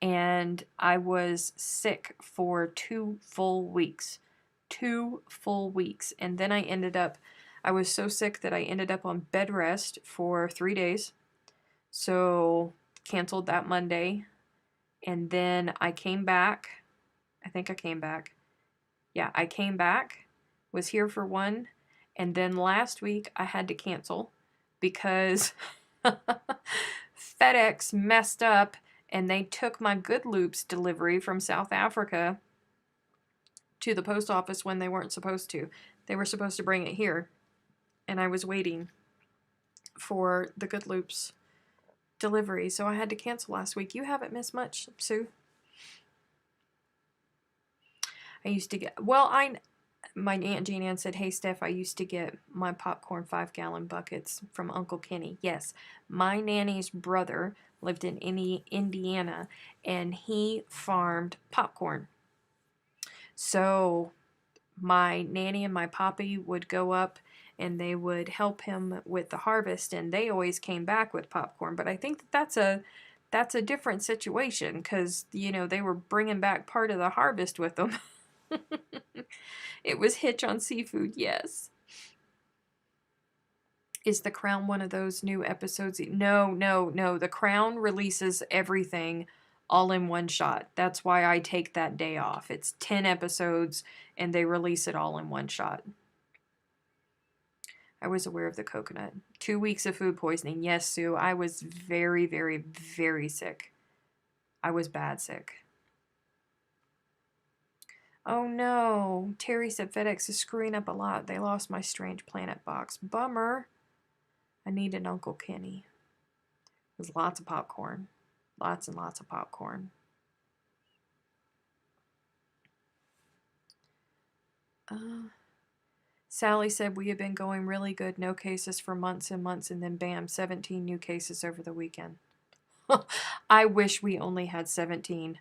And I was sick for 2 full weeks. 2 full weeks. And then I was so sick that I ended up on bed rest for 3 days. So canceled that Monday. And then I came back. I think I came back. Yeah, I came back, was here for 1. And then last week I had to cancel because FedEx messed up. And they took my Good Loops delivery from South Africa to the post office when they weren't supposed to. They were supposed to bring it here. And I was waiting for the Good Loops delivery. So I had to cancel last week. You haven't missed much, Sue. I used to get... Well, my Aunt Jean Ann said, hey, Steph, I used to get my popcorn 5-gallon buckets from Uncle Kenny. Yes, my nanny's brother lived in Indiana, and he farmed popcorn. So my nanny and my papi would go up and they would help him with the harvest, and they always came back with popcorn. But I think that's a different situation because, you know, they were bringing back part of the harvest with them. It was Hitch on Seafood, yes. Is The Crown one of those new episodes? No. The Crown releases everything all in one shot. That's why I take that day off. It's 10 episodes and they release it all in one shot. I was aware of the coconut. 2 weeks of food poisoning. Yes, Sue, I was very, very, very sick. I was bad sick. Oh no, Terry said FedEx is screwing up a lot. They lost my Strange Planet box. Bummer. I need an Uncle Kenny. There's lots of popcorn. Lots and lots of popcorn. Sally said we have been going really good, no cases for months and months, and then bam, 17 new cases over the weekend. I wish we only had 17.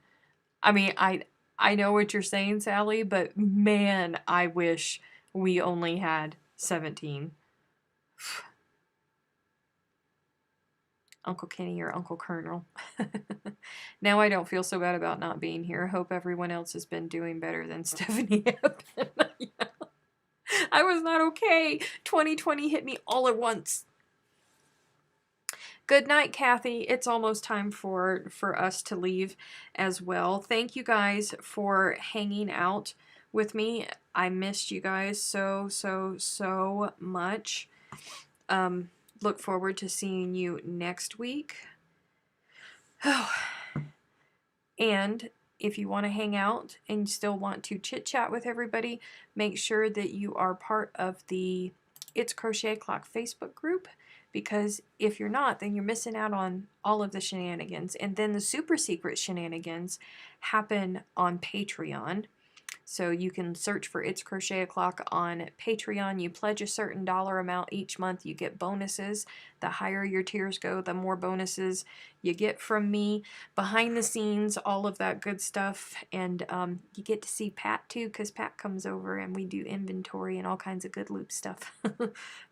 I mean, I know what you're saying, Sally, but man, I wish we only had 17. Uncle Kenny or Uncle Colonel. Now I don't feel so bad about not being here. Hope everyone else has been doing better than Stephanie. Yeah. I was not okay. 2020 hit me all at once. Good night, Kathy. It's almost time for us to leave as well. Thank you guys for hanging out with me. I missed you guys so much. Look forward to seeing you next week. Oh. And if you want to hang out and you still want to chit chat with everybody, make sure that you are part of the It's Crochet O'Clock Facebook group, because if you're not, then you're missing out on all of the shenanigans. And then the super secret shenanigans happen on Patreon. So you can search for It's Crochet O'Clock on Patreon. You pledge a certain dollar amount each month, you get bonuses. The higher your tiers go, the more bonuses you get from me. Behind the scenes, all of that good stuff. And you get to see Pat too, because Pat comes over and we do inventory and all kinds of good loop stuff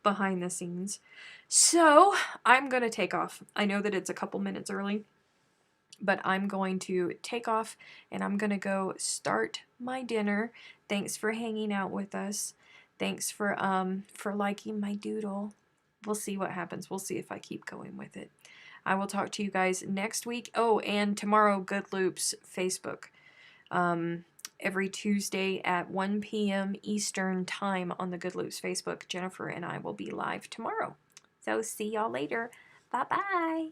behind the scenes. So I'm going to take off. I know that it's a couple minutes early, but I'm going to take off and I'm going to go start my dinner. Thanks for hanging out with us. Thanks for liking my doodle. We'll see what happens. We'll see if I keep going with it. I will talk to you guys next week. Oh, and tomorrow, Good Loops Facebook. Every Tuesday at 1 p.m. Eastern Time on the Good Loops Facebook. Jennifer and I will be live tomorrow. So see y'all later. Bye-bye.